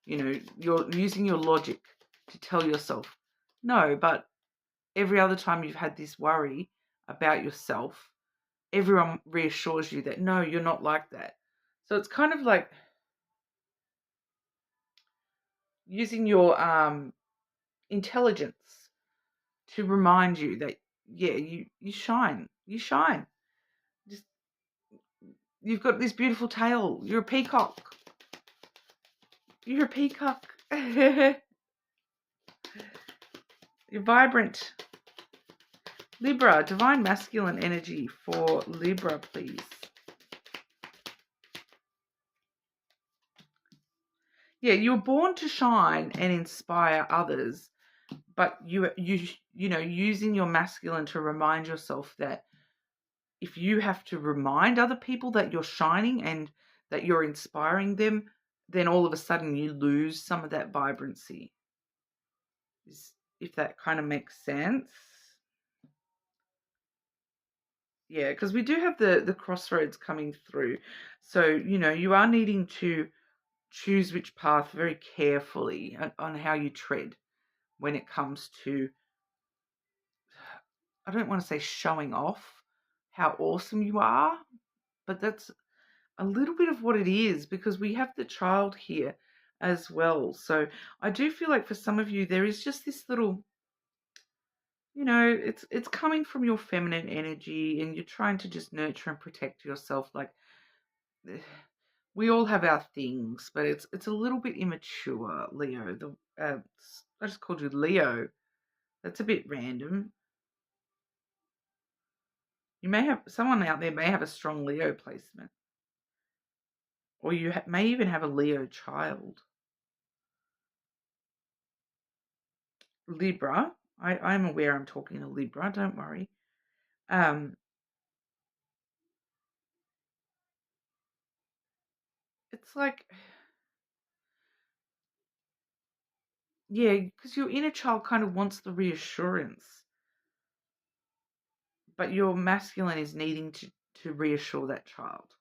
you're using your logic to tell yourself, no, but every other time you've had this worry about yourself, everyone reassures you that, no, you're not like that. So it's kind of like using your intelligence to remind you that, yeah, you shine. You shine. Just, you've got this beautiful tail. You're a peacock. You're a peacock. You're vibrant. Libra, divine masculine energy for Libra, please. Yeah, you're born to shine and inspire others, but you using your masculine to remind yourself that if you have to remind other people that you're shining and that you're inspiring them, then all of a sudden you lose some of that vibrancy. If that kind of makes sense. Yeah, because we do have the crossroads coming through. So, you are needing to choose which path very carefully on how you tread when it comes to, I don't want to say showing off how awesome you are, but that's a little bit of what it is, because we have the child here as well. So I do feel like for some of you, there is just this little, it's coming from your feminine energy, and you're trying to just nurture and protect yourself. Like, we all have our things, but it's a little bit immature, Leo. I just called you Leo. That's a bit random. You may have, someone out there may have a strong Leo placement, or you may even have a Leo child. Libra, I'm aware I'm talking to Libra, don't worry. It's like, yeah, because your inner child kind of wants the reassurance, but your masculine is needing to reassure that child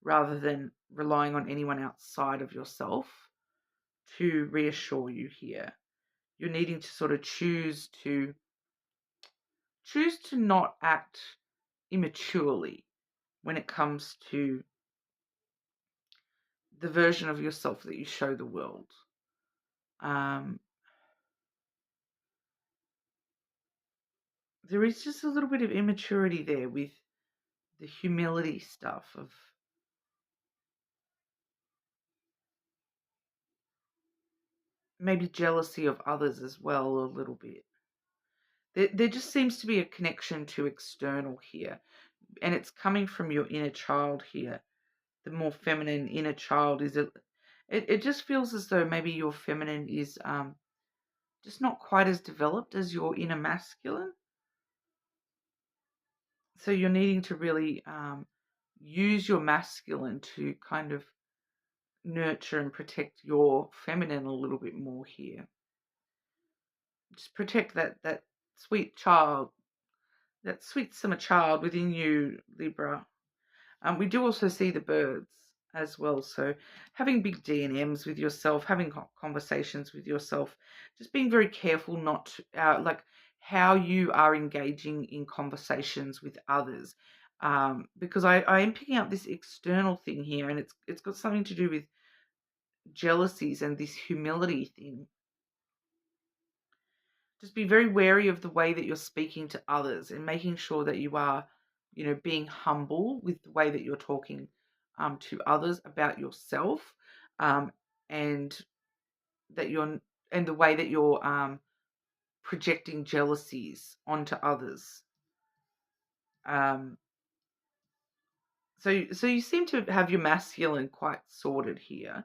rather than relying on anyone outside of yourself to reassure you here. You're needing to sort of choose to not act immaturely when it comes to the version of yourself that you show the world. There is just a little bit of immaturity there with the humility stuff of maybe jealousy of others as well, a little bit. There just seems to be a connection to external here, and it's coming from your inner child here. The more feminine inner child is it just feels as though maybe your feminine is just not quite as developed as your inner masculine. So you're needing to really use your masculine to kind of nurture and protect your feminine a little bit more here. Just protect that sweet child, that sweet summer child within you, Libra. We do also see the birds as well. So having big D&Ms with yourself, having conversations with yourself, just being very careful not to, like how you are engaging in conversations with others. Because I am picking up this external thing here, and it's got something to do with jealousies and this humility thing. Just be very wary of the way that you're speaking to others and making sure that you are, being humble with the way that you're talking to others about yourself, and that you're and the way that you're projecting jealousies onto others. So you seem to have your masculine quite sorted here.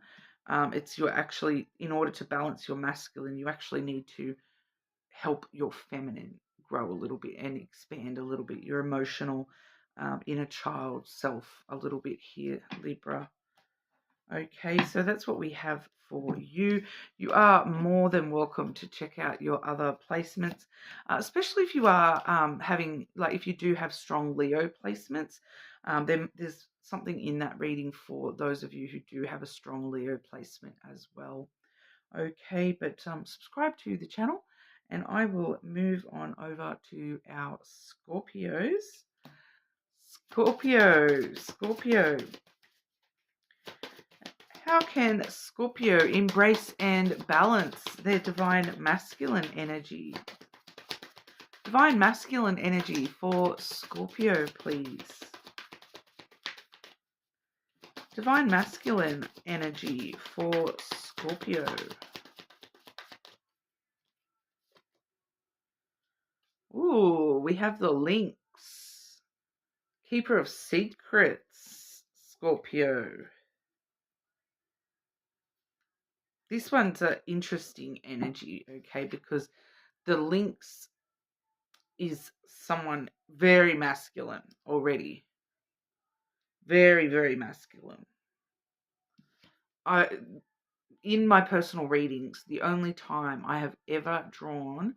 It's you're actually, in order to balance your masculine, you actually need to help your feminine grow a little bit and expand a little bit, your emotional inner child self a little bit here, Libra. Okay, so that's what we have for you. You are more than welcome to check out your other placements, especially if you are if you do have strong Leo placements. Then there's something in that reading for those of you who do have a strong Leo placement as well. Okay, but subscribe to the channel, and I will move on over to our Scorpios. Scorpio. How can Scorpio embrace and balance their divine masculine energy? Divine masculine energy for Scorpio, please. Divine masculine energy for Scorpio. Ooh, we have the Lynx. Keeper of Secrets, Scorpio. This one's an interesting energy, okay, because the Lynx is someone very masculine already. Very, very masculine. In my personal readings, the only time I have ever drawn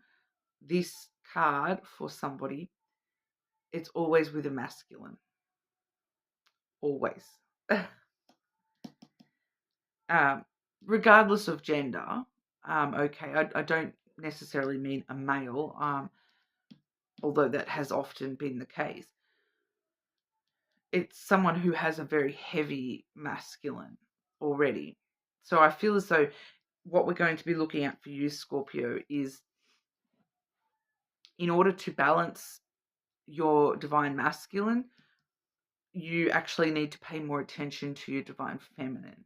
this card for somebody, it's always with a masculine. Always. Regardless of gender, okay, I don't necessarily mean a male, although that has often been the case. It's someone who has a very heavy masculine already. So I feel as though what we're going to be looking at for you, Scorpio, is in order to balance your divine masculine, you actually need to pay more attention to your divine feminine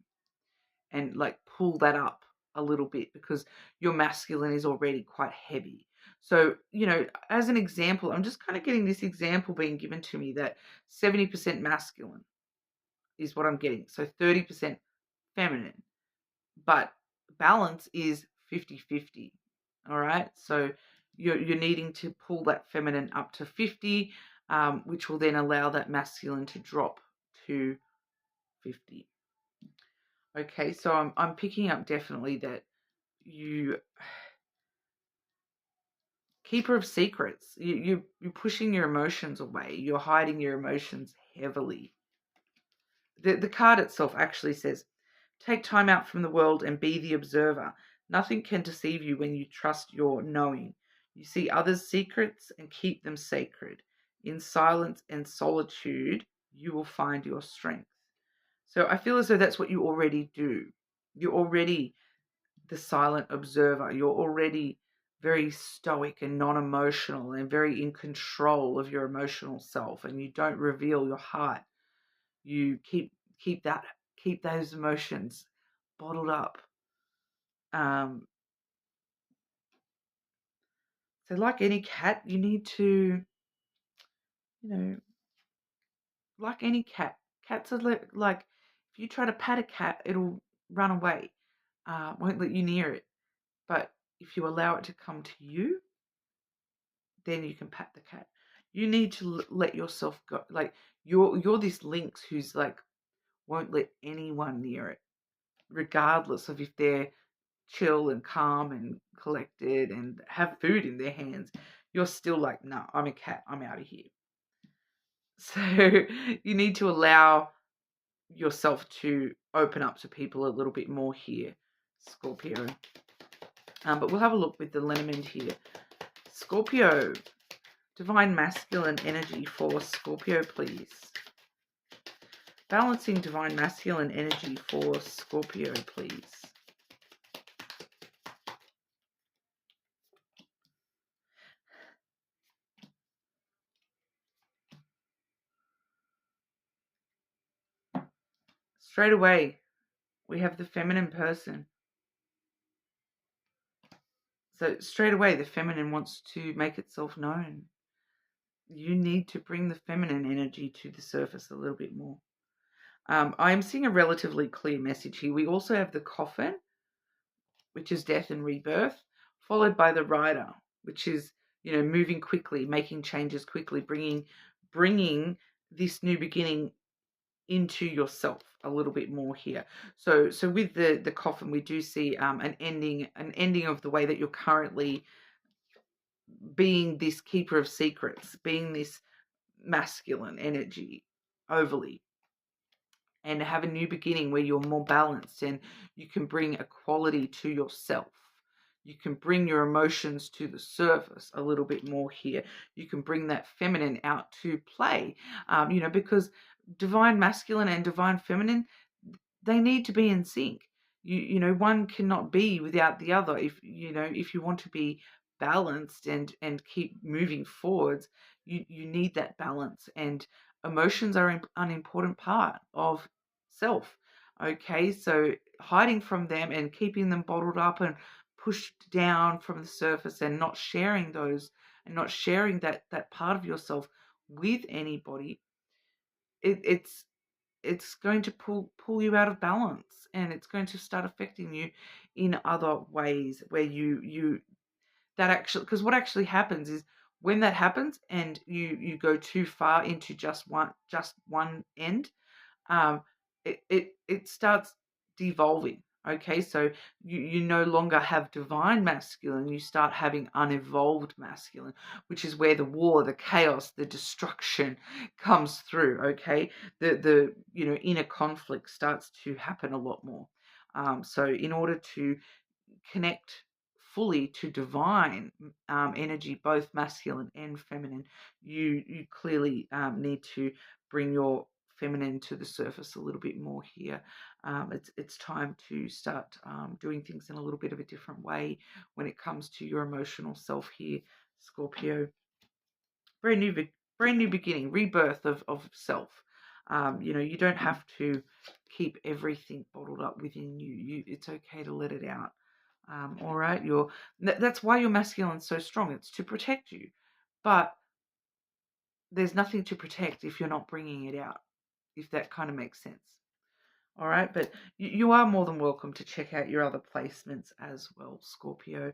and like pull that up a little bit, because your masculine is already quite heavy. So, as an example, I'm just kind of getting this example being given to me that 70% masculine is what I'm getting. So 30% feminine, but balance is 50-50. All right. So you're needing to pull that feminine up to 50, which will then allow that masculine to drop to 50. Okay, so I'm picking up definitely that you keeper of secrets. You're pushing your emotions away. You're hiding your emotions heavily. The card itself actually says, take time out from the world and be the observer. Nothing can deceive you when you trust your knowing. You see others' secrets and keep them sacred. In silence and solitude, you will find your strength. So I feel as though that's what you already do. You're already the silent observer. You're already very stoic and non-emotional and very in control of your emotional self, and you don't reveal your heart. You keep those emotions bottled up. So like any cat, you need to, like any cat, cats are like, if you try to pat a cat, it'll run away, won't let you near it. But if you allow it to come to you, then you can pat the cat. You need to let yourself go. Like you're this lynx who's like won't let anyone near it, regardless of if they're chill and calm and collected and have food in their hands. You're still like, no, I'm a cat. I'm out of here. So you need to allow yourself to open up to people a little bit more here, Scorpio. But we'll have a look with the lenormand here. Scorpio, divine masculine energy for Scorpio, please. Balancing divine masculine energy for Scorpio, please. Straight away, we have the feminine person. So straight away, the feminine wants to make itself known. You need to bring the feminine energy to the surface a little bit more. I am seeing a relatively clear message here. We also have the coffin, which is death and rebirth, followed by the rider, which is, moving quickly, making changes quickly, bringing this new beginning into yourself a little bit more here. So with the coffin, we do see an ending of the way that you're currently being this keeper of secrets, being this masculine energy overly, and have a new beginning where you're more balanced and you can bring equality to yourself. You can bring your emotions to the surface a little bit more here. You can bring that feminine out to play, because divine masculine and divine feminine, they need to be in sync. One cannot be without the other. If you want to be balanced and keep moving forwards, you need that balance. And emotions are an important part of self. Okay, so hiding from them and keeping them bottled up and pushed down from the surface and not sharing those and not sharing that part of yourself with anybody, it's going to pull you out of balance, and it's going to start affecting you in other ways where you that actually, because what actually happens is when that happens and you go too far into just one end, it starts devolving. Okay, so you no longer have divine masculine, you start having unevolved masculine, which is where the war, the chaos, the destruction comes through. Okay, the inner conflict starts to happen a lot more. So in order to connect fully to divine energy, both masculine and feminine, you clearly need to bring your feminine to the surface a little bit more here. It's time to start doing things in a little bit of a different way when it comes to your emotional self here, Scorpio. Brand new beginning, rebirth of self. You don't have to keep everything bottled up within you. It's okay to let it out. All right, that's why your masculine's so strong. It's to protect you, but there's nothing to protect if you're not bringing it out. If that kind of makes sense. All right, but you are more than welcome to check out your other placements as well, Scorpio.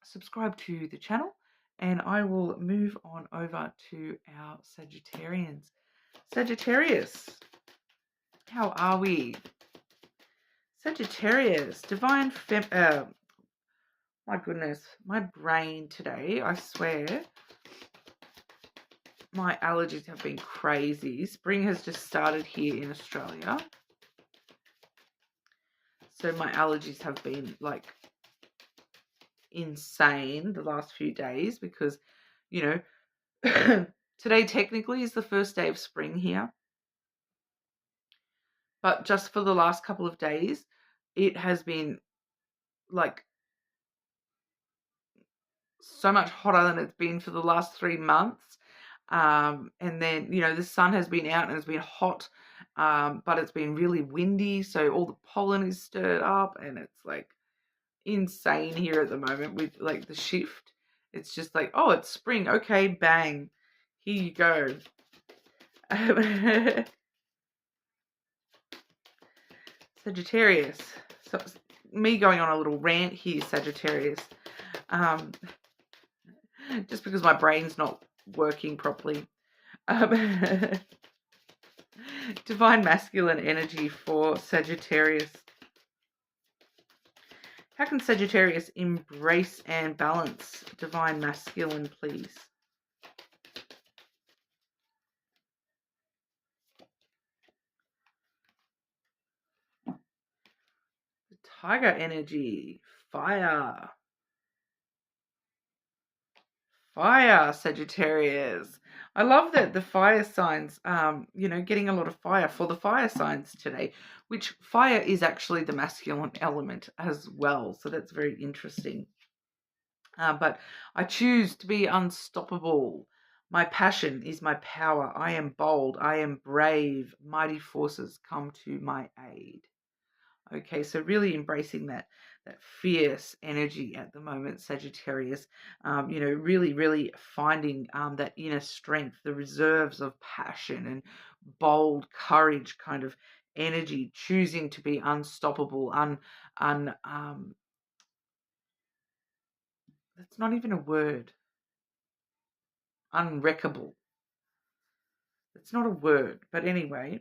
Subscribe to the channel, and I will move on over to our Sagittarians. Sagittarius, how are we? Sagittarius, divine my goodness, my brain today, I swear. My allergies have been crazy. Spring has just started here in Australia. So my allergies have been like insane the last few days because, today technically is the first day of spring here. But just for the last couple of days, it has been like so much hotter than it's been for the last 3 months. And then, the sun has been out and it's been hot, but it's been really windy. So all the pollen is stirred up and it's like insane here at the moment with like the shift. It's just like, oh, it's spring. Okay, bang. Here you go. Sagittarius. So me going on a little rant here, Sagittarius. Just because my brain's not working properly. Divine masculine energy for Sagittarius. How can Sagittarius embrace and balance divine masculine, please? The tiger energy. Fire. Fire, Sagittarius. I love that the fire signs, getting a lot of fire for the fire signs today, which fire is actually the masculine element as well. So that's very interesting. But I choose to be unstoppable. My passion is my power. I am bold. I am brave. Mighty forces come to my aid. Okay, so really embracing that fierce energy at the moment, Sagittarius. Really finding that inner strength, the reserves of passion and bold courage kind of energy, choosing to be unstoppable, that's not even a word. Unwreckable. It's not a word, but anyway,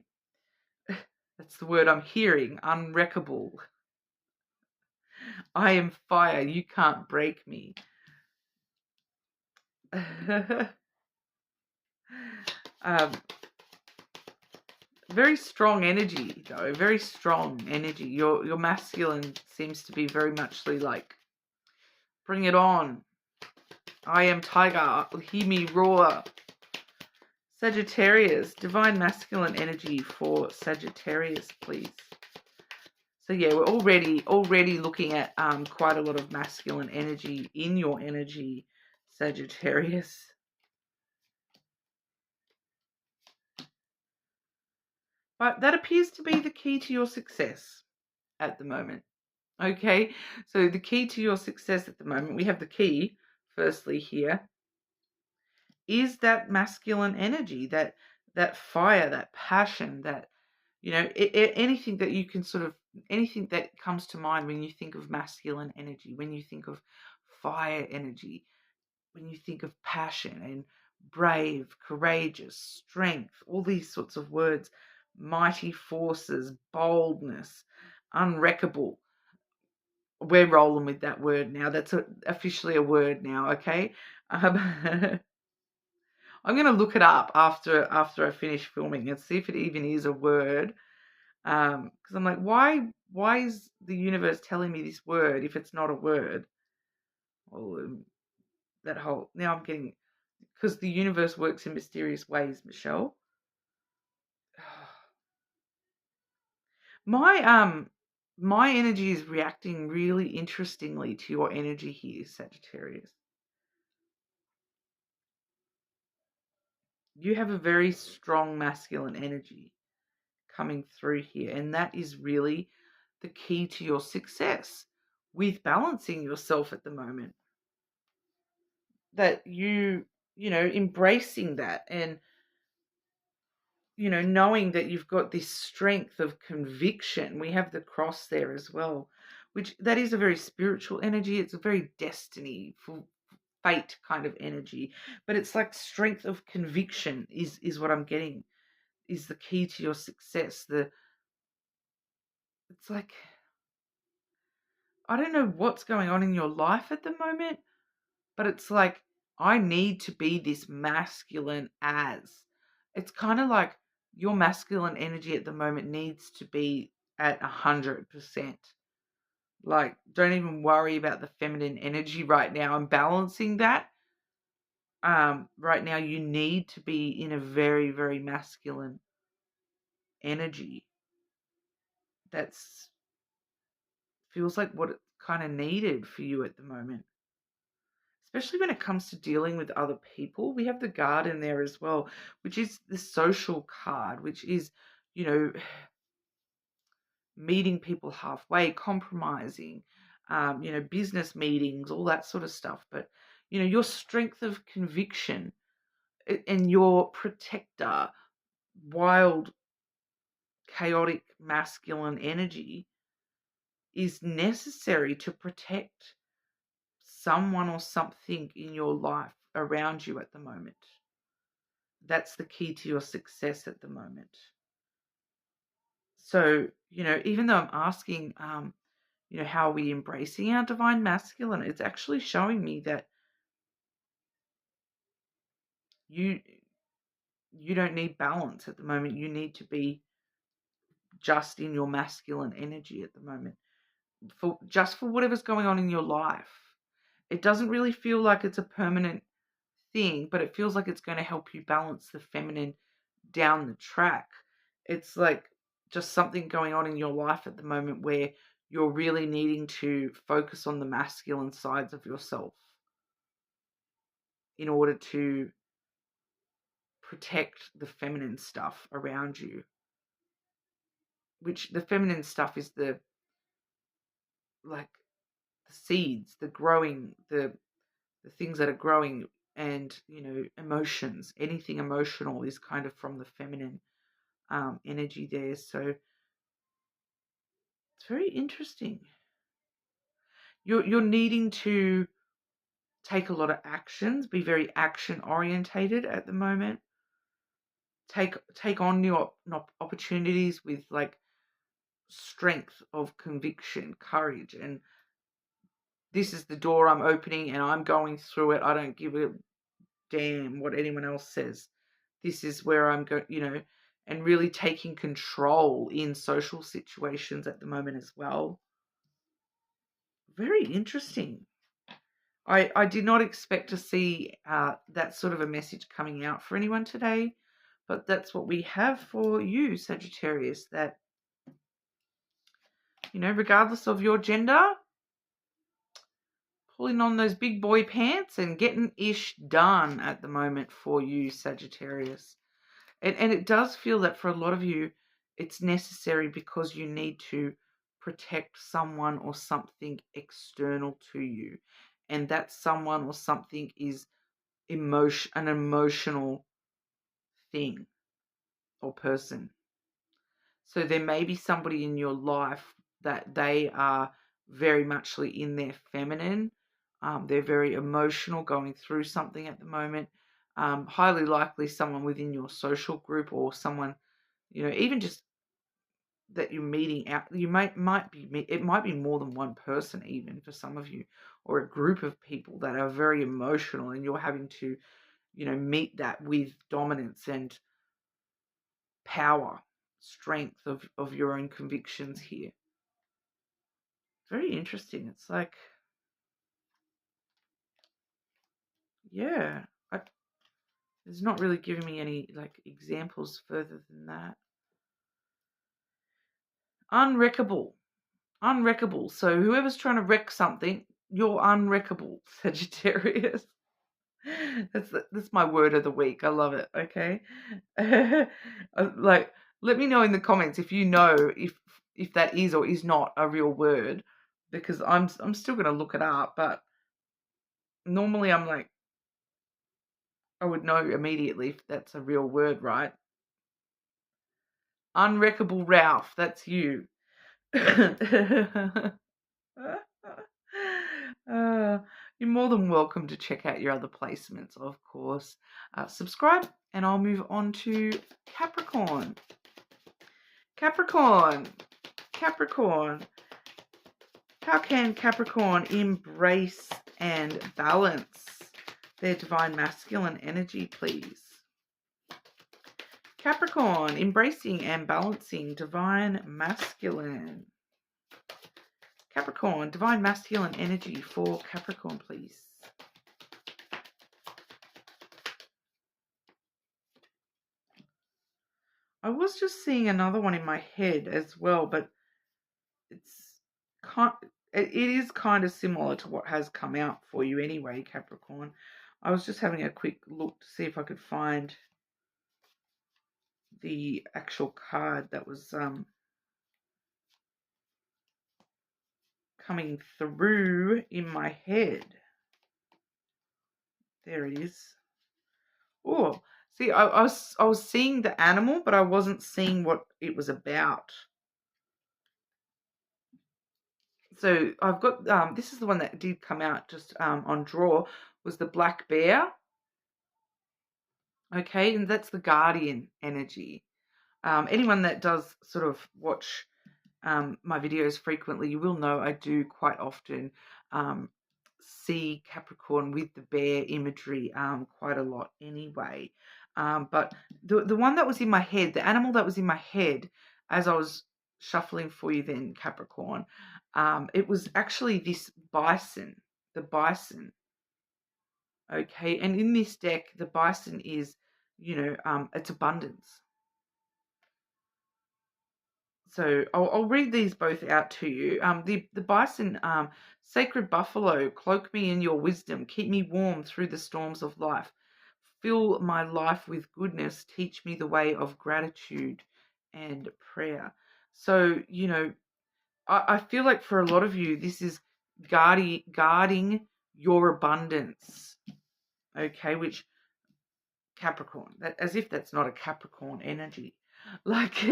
that's the word I'm hearing. Unwreckable. I am fire. You can't break me. Very strong energy, though. Very strong energy. Your masculine seems to be very much like, bring it on. I am tiger. Hear me roar. Sagittarius, divine masculine energy for Sagittarius, please. So yeah, we're already looking at quite a lot of masculine energy in your energy, Sagittarius. But that appears to be the key to your success at the moment. Okay, so the key to your success at the moment, we have the key, firstly here, is that masculine energy, that fire, that passion, that, anything that you can anything that comes to mind when you think of masculine energy, when you think of fire energy, when you think of passion and brave, courageous, strength, all these sorts of words, mighty forces, boldness, unwreckable. We're rolling with that word now. That's officially a word now, okay? I'm going to look it up after I finish filming and see if it even is a word. Because I'm like, why is the universe telling me this word if it's not a word? Well, now I'm getting, because the universe works in mysterious ways, Michelle. My energy is reacting really interestingly to your energy here, Sagittarius. You have a very strong masculine energy coming through here, and that is really the key to your success with balancing yourself at the moment. That embracing that and knowing that you've got this strength of conviction. We have the cross there as well, which that is a very spiritual energy. It's a very destiny, for fate kind of energy, but it's like strength of conviction is what I'm getting, is the key to your success. It's like, I don't know what's going on in your life at the moment, but it's like, I need to be this masculine as. It's kind of like your masculine energy at the moment needs to be at 100%. Like, don't even worry about the feminine energy right now. I'm balancing that. Right now you need to be in a very, very masculine energy. That's feels like what it kind of needed for you at the moment. Especially when it comes to dealing with other people. We have the guard in there as well, which is the social card, which is, meeting people halfway, compromising, business meetings, all that sort of stuff. But, your strength of conviction and your protector, wild, chaotic, masculine energy is necessary to protect someone or something in your life around you at the moment. That's the key to your success at the moment. So, even though I'm asking, how are we embracing our divine masculine, it's actually showing me that you don't need balance at the moment. You need to be just in your masculine energy at the moment, for whatever's going on in your life. It doesn't really feel like it's a permanent thing, but it feels like it's going to help you balance the feminine down the track. It's like just something going on in your life at the moment where you're really needing to focus on the masculine sides of yourself in order to protect the feminine stuff around you. Which the feminine stuff is the seeds, the growing, the things that are growing, and emotions. Anything emotional is kind of from the feminine energy there. So it's very interesting. You're needing to take a lot of actions, be very action orientated at the moment. Take on new opportunities with strength of conviction, courage, and this is the door I'm opening and I'm going through it. I don't give a damn what anyone else says. This is where I'm going, and really taking control in social situations at the moment as well. Very interesting. I did not expect to see that sort of a message coming out for anyone today, but that's what we have for you, Sagittarius, that, regardless of your gender, pulling on those big boy pants and getting ish done at the moment for you, Sagittarius. And it does feel that for a lot of you, it's necessary because you need to protect someone or something external to you. And that someone or something is an emotional thing or person. So there may be somebody in your life that they are very much in their feminine. They're very emotional, going through something at the moment. Highly likely someone within your social group or someone, even just that you're meeting out. It might be more than one person even for some of you, or a group of people that are very emotional, and you're having to, meet that with dominance and power, strength of your own convictions here. Very interesting. It's like, yeah, it's not really giving me any examples further than that. Unwreckable. So whoever's trying to wreck something, you're unwreckable, Sagittarius. That's my word of the week. I love it. Okay. Let me know in the comments if you know if that is or is not a real word, because I'm still going to look it up, but normally I'm like, I would know immediately if that's a real word, right? Unwreckable Ralph, that's you. You're more than welcome to check out your other placements, of course. Subscribe, and I'll move on to Capricorn. Capricorn. How can Capricorn embrace and balance their divine masculine energy, please? Capricorn, embracing and balancing divine masculine. Capricorn, divine masculine energy for Capricorn, please. I was just seeing another one in my head as well, but it is kind of similar to what has come out for you anyway, Capricorn. I was just having a quick look to see if I could find the actual card that was coming through in my head. There it is. Oh, see, I was seeing the animal, but I wasn't seeing what it was about. So I've got, this is the one that did come out just on draw, was the black bear. Okay, and that's the guardian energy. Anyone that does sort of watch my videos frequently, you will know I do quite often see Capricorn with the bear imagery quite a lot anyway. But the one that was in my head, the animal that was in my head as I was shuffling for you then, Capricorn, it was actually this bison, the bison. Okay, and in this deck, the bison is, it's abundance. So I'll read these both out to you. The bison, sacred buffalo, cloak me in your wisdom, keep me warm through the storms of life. Fill my life with goodness, teach me the way of gratitude and prayer. So, I feel like for a lot of you, this is guarding your abundance. Okay, which Capricorn, as if that's not a Capricorn energy. Like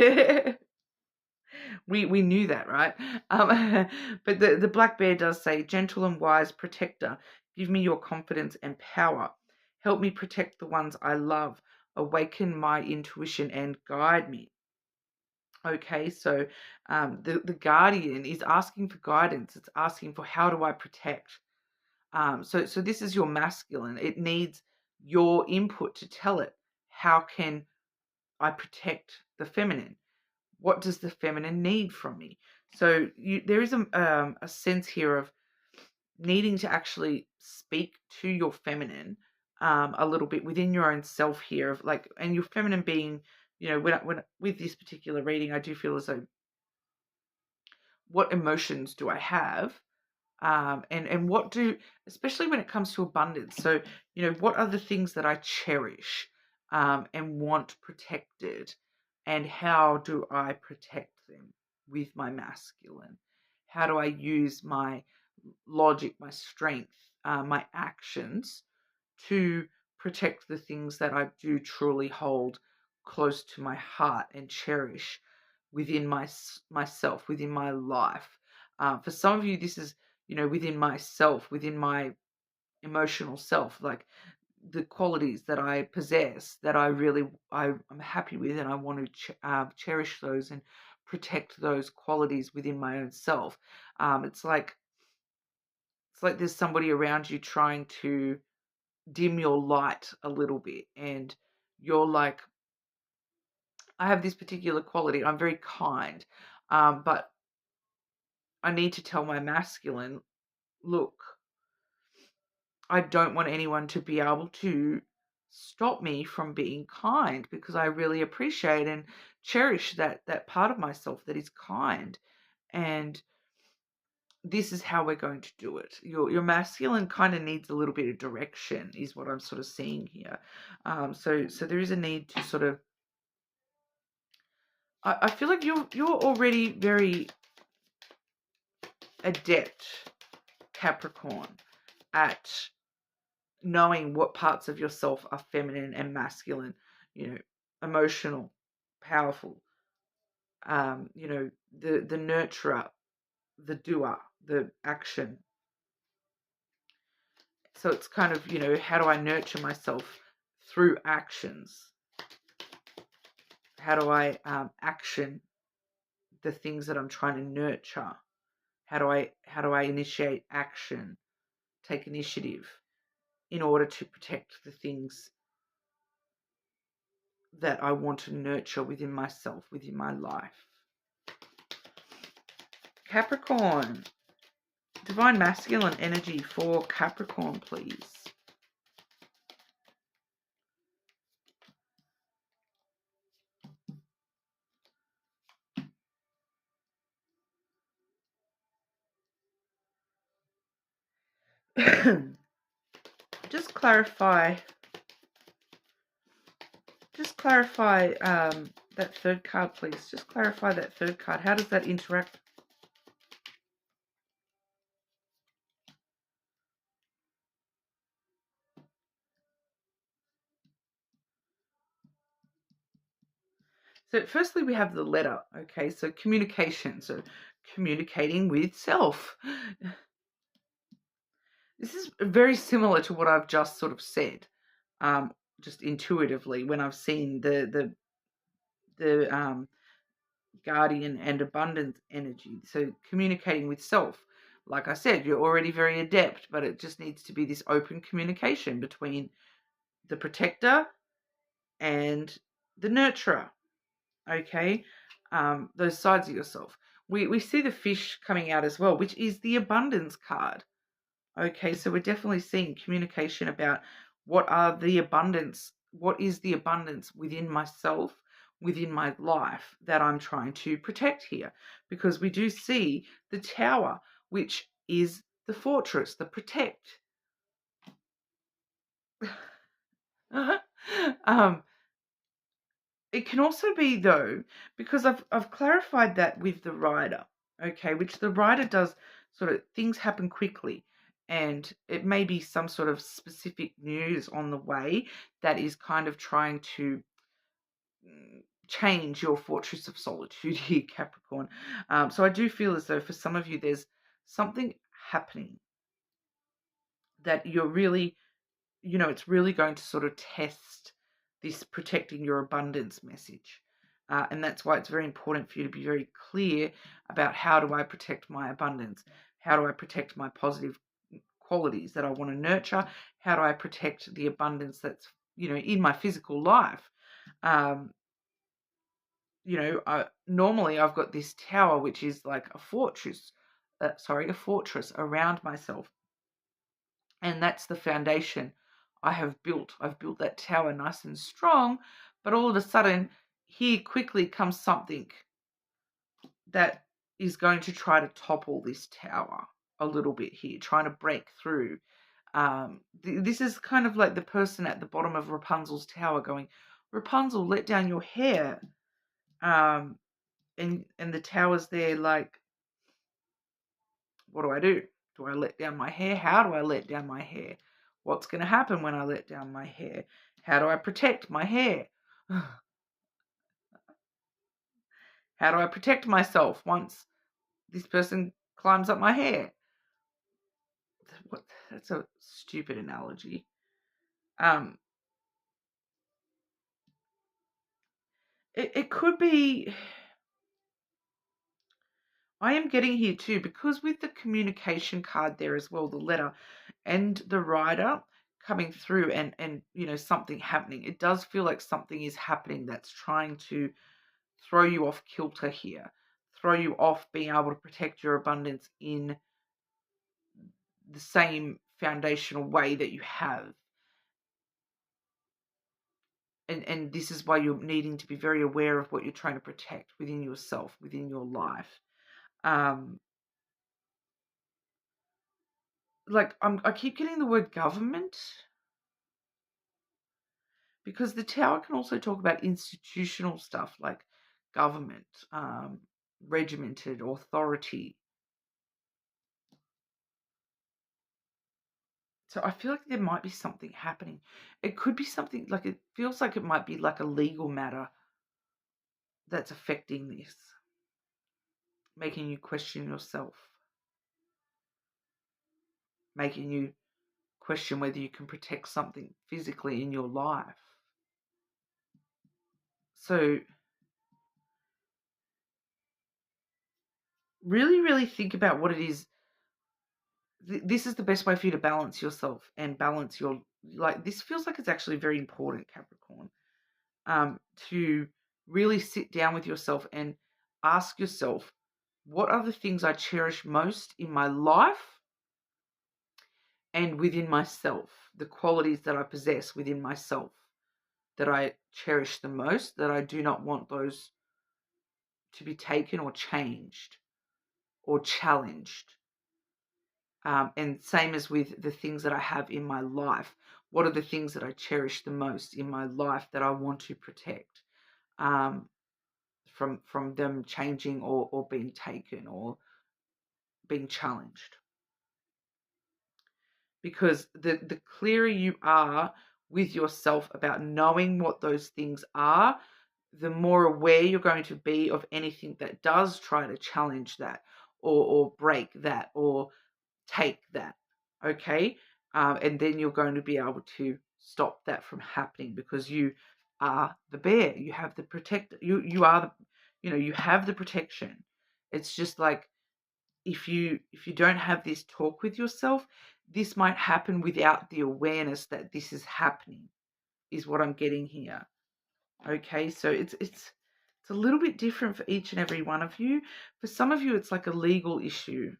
we knew that, right? But the black bear does say, gentle and wise protector, give me your confidence and power. Help me protect the ones I love. Awaken my intuition and guide me. Okay, so the guardian is asking for guidance. It's asking for, how do I protect? So this is your masculine. It needs your input to tell it, how can I protect the feminine? What does the feminine need from me? So there is a sense here of needing to actually speak to your feminine a little bit within your own self here, of like, and your feminine being, when with this particular reading, I do feel as though, what emotions do I have? And what do, especially when it comes to abundance. So, what are the things that I cherish and want protected, and how do I protect them with my masculine? How do I use my logic, my strength, my actions to protect the things that I do truly hold close to my heart and cherish within myself, within my life? For some of you, this is, within myself, within my emotional self, like the qualities that I possess that I'm happy with, and I want to cherish those and protect those qualities within my own self. It's like there's somebody around you trying to dim your light a little bit, and you're like, I have this particular quality, I'm very kind, but I need to tell my masculine, look, I don't want anyone to be able to stop me from being kind, because I really appreciate and cherish that part of myself that is kind. And this is how we're going to do it. Your masculine kind of needs a little bit of direction, is what I'm sort of seeing here. So there is a need to sort of, I feel like you're already very adept, Capricorn, at knowing what parts of yourself are feminine and masculine, emotional, powerful, the nurturer, the doer, the action. So it's kind of, how do I nurture myself through actions? How do I action the things that I'm trying to nurture? How do I initiate action, take initiative in order to protect the things that I want to nurture within myself, within my life? Capricorn, divine masculine energy for Capricorn, please. Just clarify that third card, please. Just clarify that third card. How does that interact? So firstly, we have the letter. Okay, so communication. So communicating with self. This is very similar to what I've just sort of said, just intuitively when I've seen the guardian and abundance energy. So communicating with self. Like I said, you're already very adept, but it just needs to be this open communication between the protector and the nurturer. Okay, those sides of yourself. We see the fish coming out as well, which is the abundance card. Okay, so we're definitely seeing communication about what is the abundance within myself, within my life that I'm trying to protect here. Because we do see the tower, which is the fortress, the protect. um, It can also be, though, because I've clarified that with the rider, okay, which the rider does sort of things happen quickly, and it may be some sort of specific news on the way that is kind of trying to change your fortress of solitude here, Capricorn. So I do feel as though for some of you there's something happening that you're really, it's really going to sort of test this protecting your abundance message. And that's why it's very important for you to be very clear about how do I protect my abundance? How do I protect my positive qualities that I want to nurture? How do I protect the abundance that's, in my physical life? Normally I've got this tower, which is like a fortress around myself. And that's the foundation I have built. I've built that tower nice and strong, but all of a sudden, here quickly comes something that is going to try to topple this tower a little bit here, trying to break through. This is kind of like the person at the bottom of Rapunzel's tower going, Rapunzel, let down your hair. And the tower's there like, what do I do? Do I let down my hair? How do I let down my hair? What's going to happen when I let down my hair? How do I protect my hair? How do I protect myself once this person climbs up my hair? That's a stupid analogy. It could be, I am getting here too, because with the communication card there as well, the letter and the rider coming through and something happening. It does feel like something is happening that's trying to throw you off kilter here, throw you off being able to protect your abundance in the same foundational way that you have. And this is why you're needing to be very aware of what you're trying to protect within yourself, within your life. I keep getting the word government, because the tower can also talk about institutional stuff like government, regimented authority. So I feel like there might be something happening. It could be something like, it feels like it might be like a legal matter that's affecting this, making you question yourself, making you question whether you can protect something physically in your life. So really, really think about what it is. This is the best way for you to balance yourself and balance your, this feels like it's actually very important, Capricorn, to really sit down with yourself and ask yourself, what are the things I cherish most in my life and within myself, the qualities that I possess within myself that I cherish the most, that I do not want those to be taken or changed or challenged. And same as with the things that I have in my life. What are the things that I cherish the most in my life that I want to protect from them changing or being taken or being challenged? Because the clearer you are with yourself about knowing what those things are, the more aware you're going to be of anything that does try to challenge that, or break that, or take that. Okay. And then you're going to be able to stop that from happening, because you are the bear. You have the protector. You are the, you have the protection. It's just like, if you don't have this talk with yourself, this might happen without the awareness that this is happening, is what I'm getting here. Okay, so it's a little bit different for each and every one of you. For some of you, it's like a legal issue.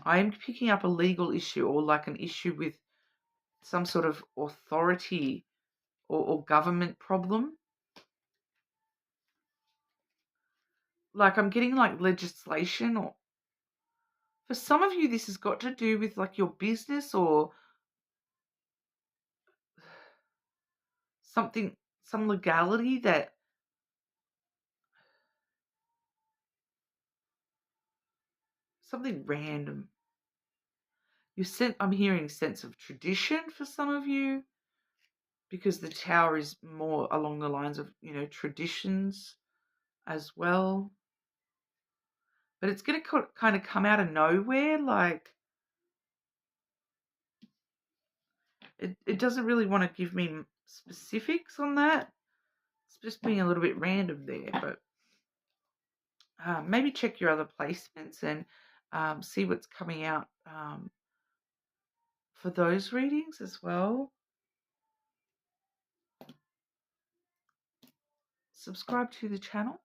I am picking up a legal issue, or like an issue with some sort of authority, or government problem. Like, I'm getting like legislation, or for some of you, this has got to do with like your business, or something, some legality, that something random. I'm hearing sense of tradition for some of you, because the Tower is more along the lines of, traditions as well. But it's going to kind of come out of nowhere. Like, it doesn't really want to give me specifics on that. It's just being a little bit random there. But maybe check your other placements and see what's coming out for those readings as well. Subscribe to the channel.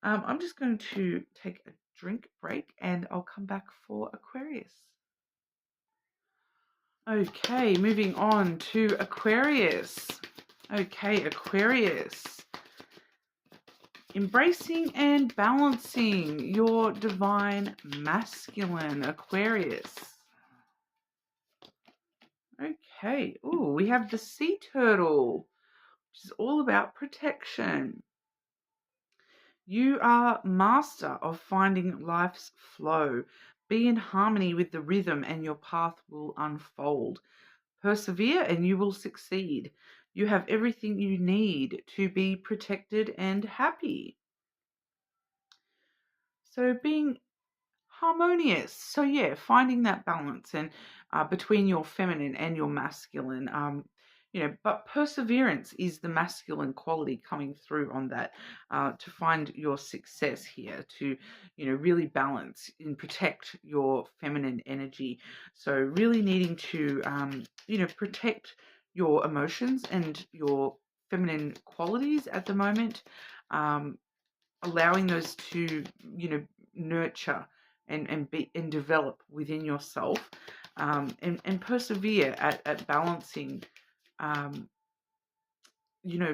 I'm just going to take a drink break and I'll come back for Aquarius. Okay, moving on to Aquarius. Okay, Aquarius. Embracing and balancing your divine masculine, Aquarius. Okay, ooh, we have the sea turtle, which is all about protection. You are master of finding life's flow. Be in harmony with the rhythm and your path will unfold. Persevere and you will succeed. You have everything you need to be protected and happy. So being harmonious. So yeah, finding that balance and between your feminine and your masculine. But perseverance is the masculine quality coming through on that, to find your success here, to really balance and protect your feminine energy. So really needing to protect your emotions and your feminine qualities at the moment, allowing those to nurture and develop within yourself, and persevere at balancing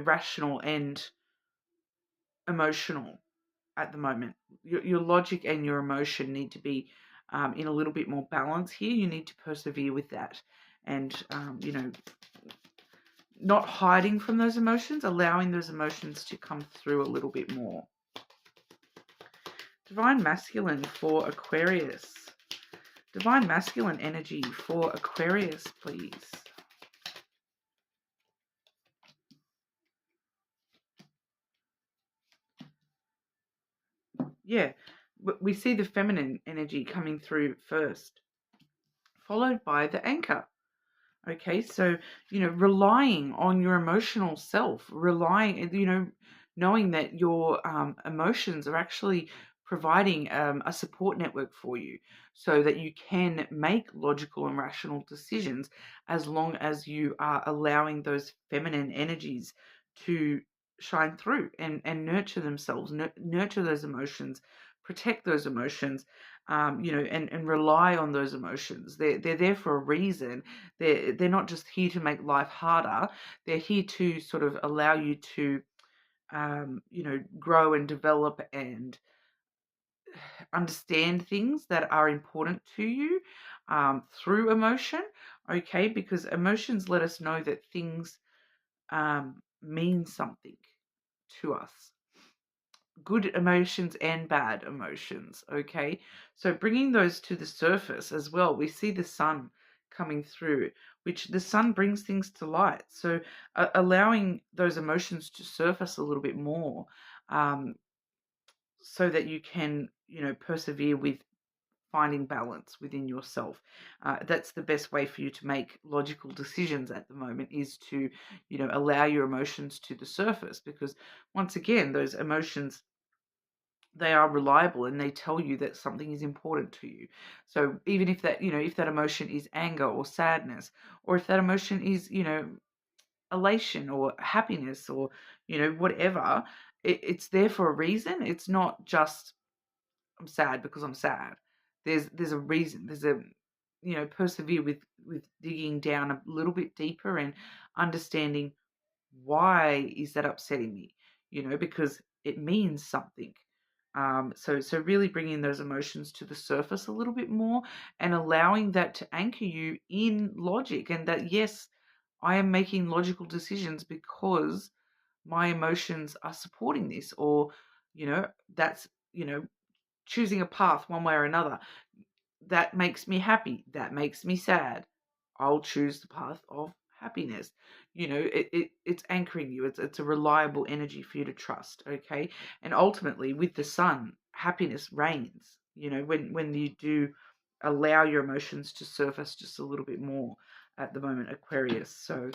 rational and emotional at the moment. Your logic and your emotion need to be in a little bit more balance here. You need to persevere with that, and not hiding from those emotions, allowing those emotions to come through a little bit more. Divine masculine for Aquarius. Divine masculine energy for Aquarius, please. Yeah, we see the feminine energy coming through first, followed by the anchor. Okay, so, relying on your emotional self, knowing that your emotions are actually providing a support network for you, so that you can make logical and rational decisions, as long as you are allowing those feminine energies to shine through and nurture themselves, nurture those emotions, protect those emotions, and rely on those emotions. They're there for a reason. They're not just here to make life harder. They're here to sort of allow you to, grow and develop and understand things that are important to you, through emotion. Okay, because emotions let us know that things mean something to us. Good emotions and bad emotions. Okay, so bringing those to the surface as well, we see the sun coming through, which the sun brings things to light. So allowing those emotions to surface a little bit more, so that you can, persevere with finding balance within yourself. That's the best way for you to make logical decisions at the moment, is to, allow your emotions to the surface, because once again, those emotions, they are reliable and they tell you that something is important to you. So even if that, if that emotion is anger or sadness, or if that emotion is, elation or happiness, or, whatever, it's there for a reason. It's not just, I'm sad because I'm sad. There's a reason. There's a, persevere with digging down a little bit deeper and understanding, why is that upsetting me? Because it means something. So really bringing those emotions to the surface a little bit more, and allowing that to anchor you in logic, and that, yes, I am making logical decisions because my emotions are supporting this, or, that's, choosing a path one way or another. That makes me happy. That makes me sad. I'll choose the path of happiness. It's anchoring you. It's a reliable energy for you to trust. Okay. And ultimately, with the sun, happiness reigns, when you do allow your emotions to surface just a little bit more at the moment, Aquarius. So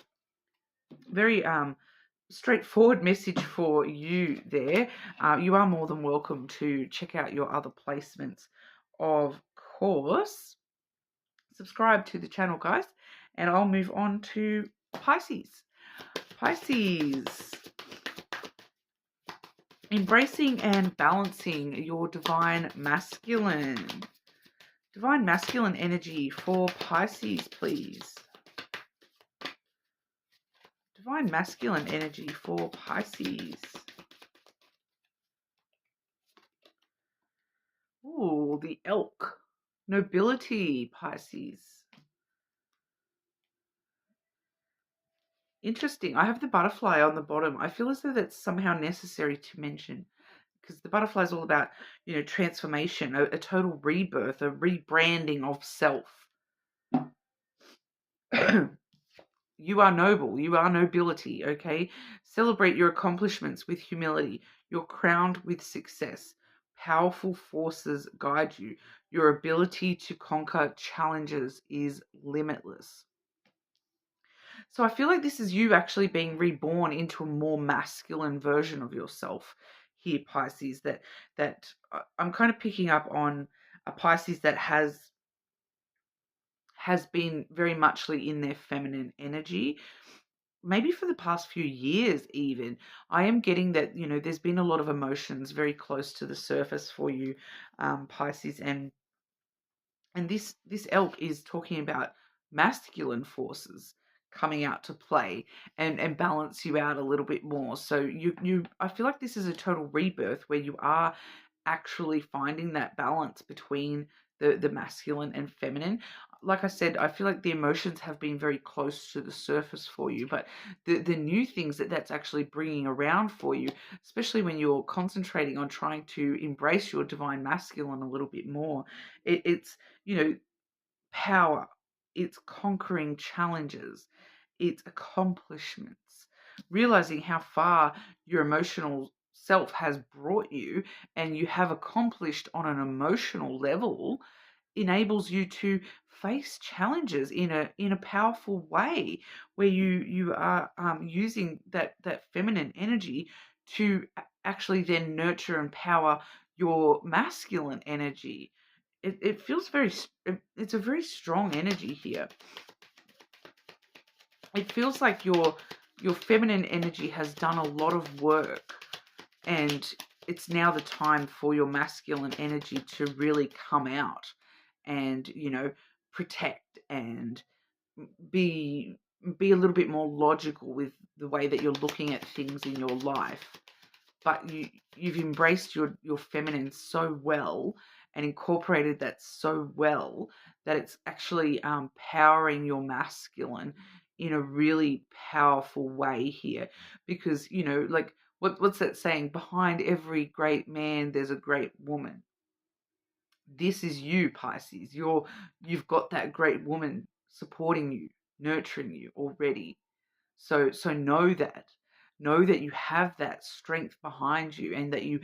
very straightforward message for you there. You are more than welcome to check out your other placements, of course. Subscribe to the channel, guys, and I'll move on to Pisces. Pisces, embracing and balancing your divine masculine. Divine masculine energy for Pisces, please. Divine masculine energy for Pisces. Ooh, the elk. Nobility, Pisces. Interesting. I have the butterfly on the bottom. I feel as though that's somehow necessary to mention, because the butterfly is all about, transformation, a total rebirth, a rebranding of self. You are noble. You are nobility, okay? Celebrate your accomplishments with humility. You're crowned with success. Powerful forces guide you. Your ability to conquer challenges is limitless. So I feel like this is you actually being reborn into a more masculine version of yourself here, Pisces. That I'm kind of picking up on a Pisces that has been very muchly in their feminine energy, maybe for the past few years even. I am getting that, there's been a lot of emotions very close to the surface for you, Pisces, and this elk is talking about masculine forces coming out to play and balance you out a little bit more. So I feel like this is a total rebirth where you are actually finding that balance between the masculine and feminine. Like I said, I feel like the emotions have been very close to the surface for you, but the new things that's actually bringing around for you, especially when you're concentrating on trying to embrace your divine masculine a little bit more, it's, power, it's conquering challenges, it's accomplishments, realizing how far your emotional self has brought you and you have accomplished on an emotional level, enables you to face challenges in a powerful way, where you are using that feminine energy to actually then nurture and power your masculine energy. It feels it's a very strong energy here. It feels like your feminine energy has done a lot of work, and it's now the time for your masculine energy to really come out and, protect and be a little bit more logical with the way that you're looking at things in your life. But you've embraced your feminine so well and incorporated that so well that it's actually powering your masculine in a really powerful way here. Because, like, what's that saying? Behind every great man, there's a great woman. This is you, Pisces. You've got that great woman supporting you, nurturing you already. So know that. Know that you have that strength behind you, and that you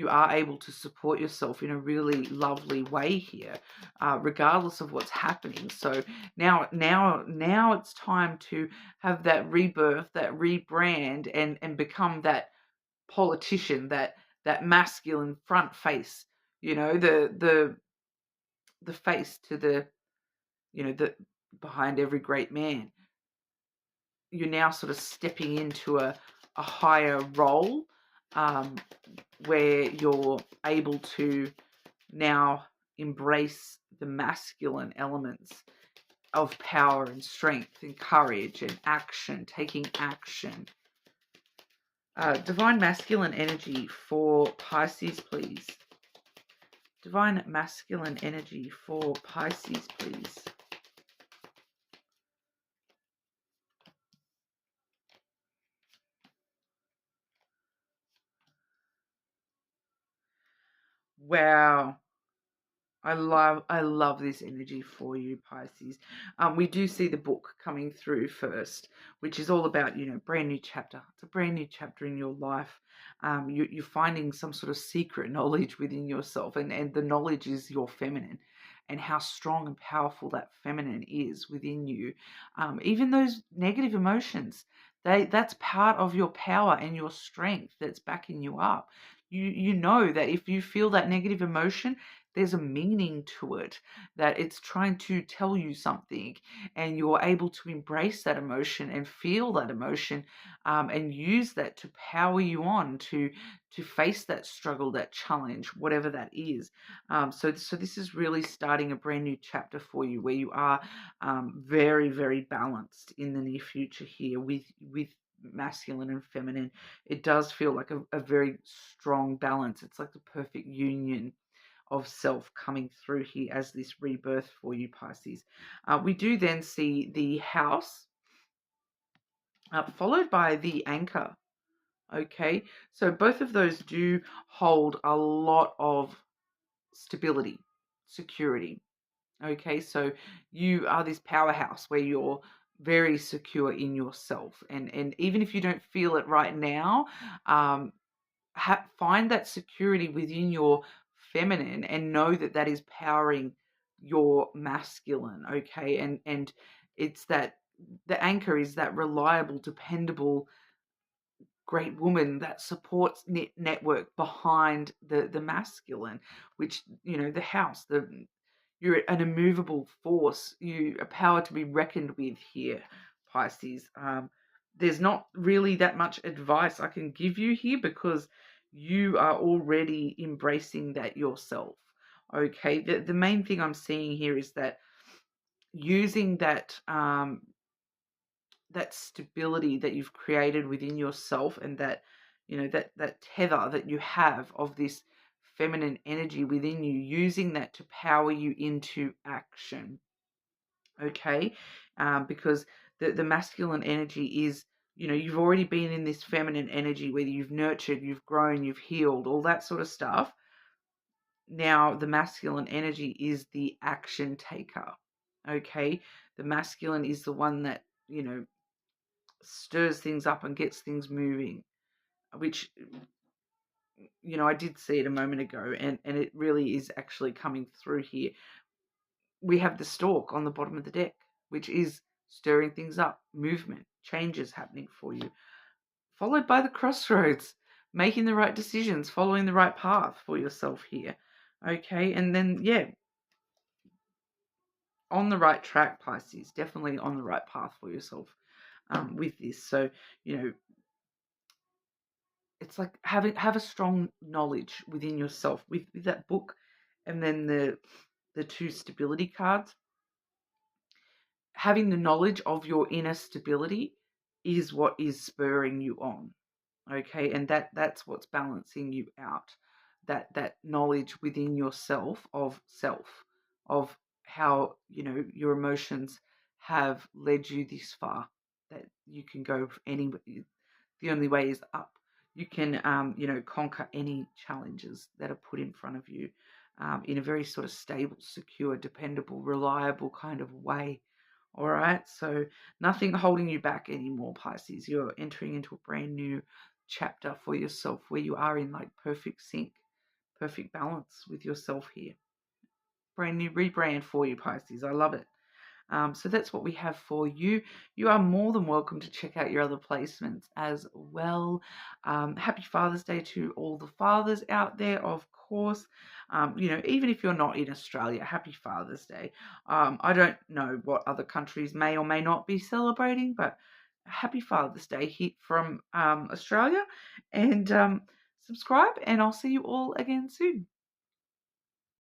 are able to support yourself in a really lovely way here, regardless of what's happening. So now it's time to have that rebirth, that rebrand, and become that politician, that masculine front face. You know, the face to the, you know, the behind every great man. You're now sort of stepping into a higher role, where you're able to now embrace the masculine elements of power and strength and courage and action, taking action. Divine masculine energy for Pisces, please. Divine masculine energy for Pisces, please. Wow. I love this energy for you, Pisces. We do see the book coming through first, which is all about, you know, brand new chapter. It's a brand new chapter in your life. You're finding some sort of secret knowledge within yourself, and the knowledge is your feminine, and how strong and powerful that feminine is within you. Even those negative emotions, that's part of your power and your strength that's backing you up. You know that if you feel that negative emotion, there's a meaning to it, that it's trying to tell you something, and you're able to embrace that emotion and feel that emotion, and use that to power you on to face that struggle, that challenge, whatever that is. So this is really starting a brand new chapter for you, where you are very, very balanced in the near future here with masculine and feminine. It does feel like a very strong balance. It's like the perfect union of self coming through here as this rebirth for you, Pisces. We do then see the house, followed by the anchor. Okay, so both of those do hold a lot of stability, security. Okay, so you are this powerhouse where you're very secure in yourself, and even if you don't feel it right now, um, find that security within your feminine, and know that that is powering your masculine. Okay, and it's that the anchor is that reliable, dependable, great woman, that supports network behind the masculine, which, you know, the house, you're an immovable force. You a power to be reckoned with here, Pisces. There's not really that much advice I can give you here, because you are already embracing that yourself. Okay, the main thing I'm seeing here is that using that that stability that you've created within yourself, and that, you know, that tether that you have of this feminine energy within you, using that to power you into action. Okay, because the masculine energy is, you know, you've already been in this feminine energy where you've nurtured, you've grown, you've healed, all that sort of stuff. Now the masculine energy is the action taker. Okay, the masculine is the one that, you know, stirs things up and gets things moving, which, you know, I did see it a moment ago, and it really is actually coming through here. We have the stork on the bottom of the deck, which is stirring things up, movement, changes happening for you, followed by the crossroads, making the right decisions, following the right path for yourself here. Okay, and then, yeah, on the right track, Pisces, definitely on the right path for yourself with this. So, you know, it's like have a strong knowledge within yourself with that book, and then the two stability cards. Having the knowledge of your inner stability is what is spurring you on. Okay, and that's what's balancing you out. That knowledge within yourself of self, of how, you know, your emotions have led you this far, that you can go any, the only way is up. You can, you know, conquer any challenges that are put in front of you, in a very sort of stable, secure, dependable, reliable kind of way. All right, so nothing holding you back anymore, Pisces. You're entering into a brand new chapter for yourself where you are in like perfect sync, perfect balance with yourself here. Brand new rebrand for you, Pisces. I love it. So that's what we have for you. You are more than welcome to check out your other placements as well. Happy Father's Day to all the fathers out there, of course. Even if you're not in Australia, happy Father's Day. I don't know what other countries may or may not be celebrating, but happy Father's Day here from Australia. And subscribe, and I'll see you all again soon.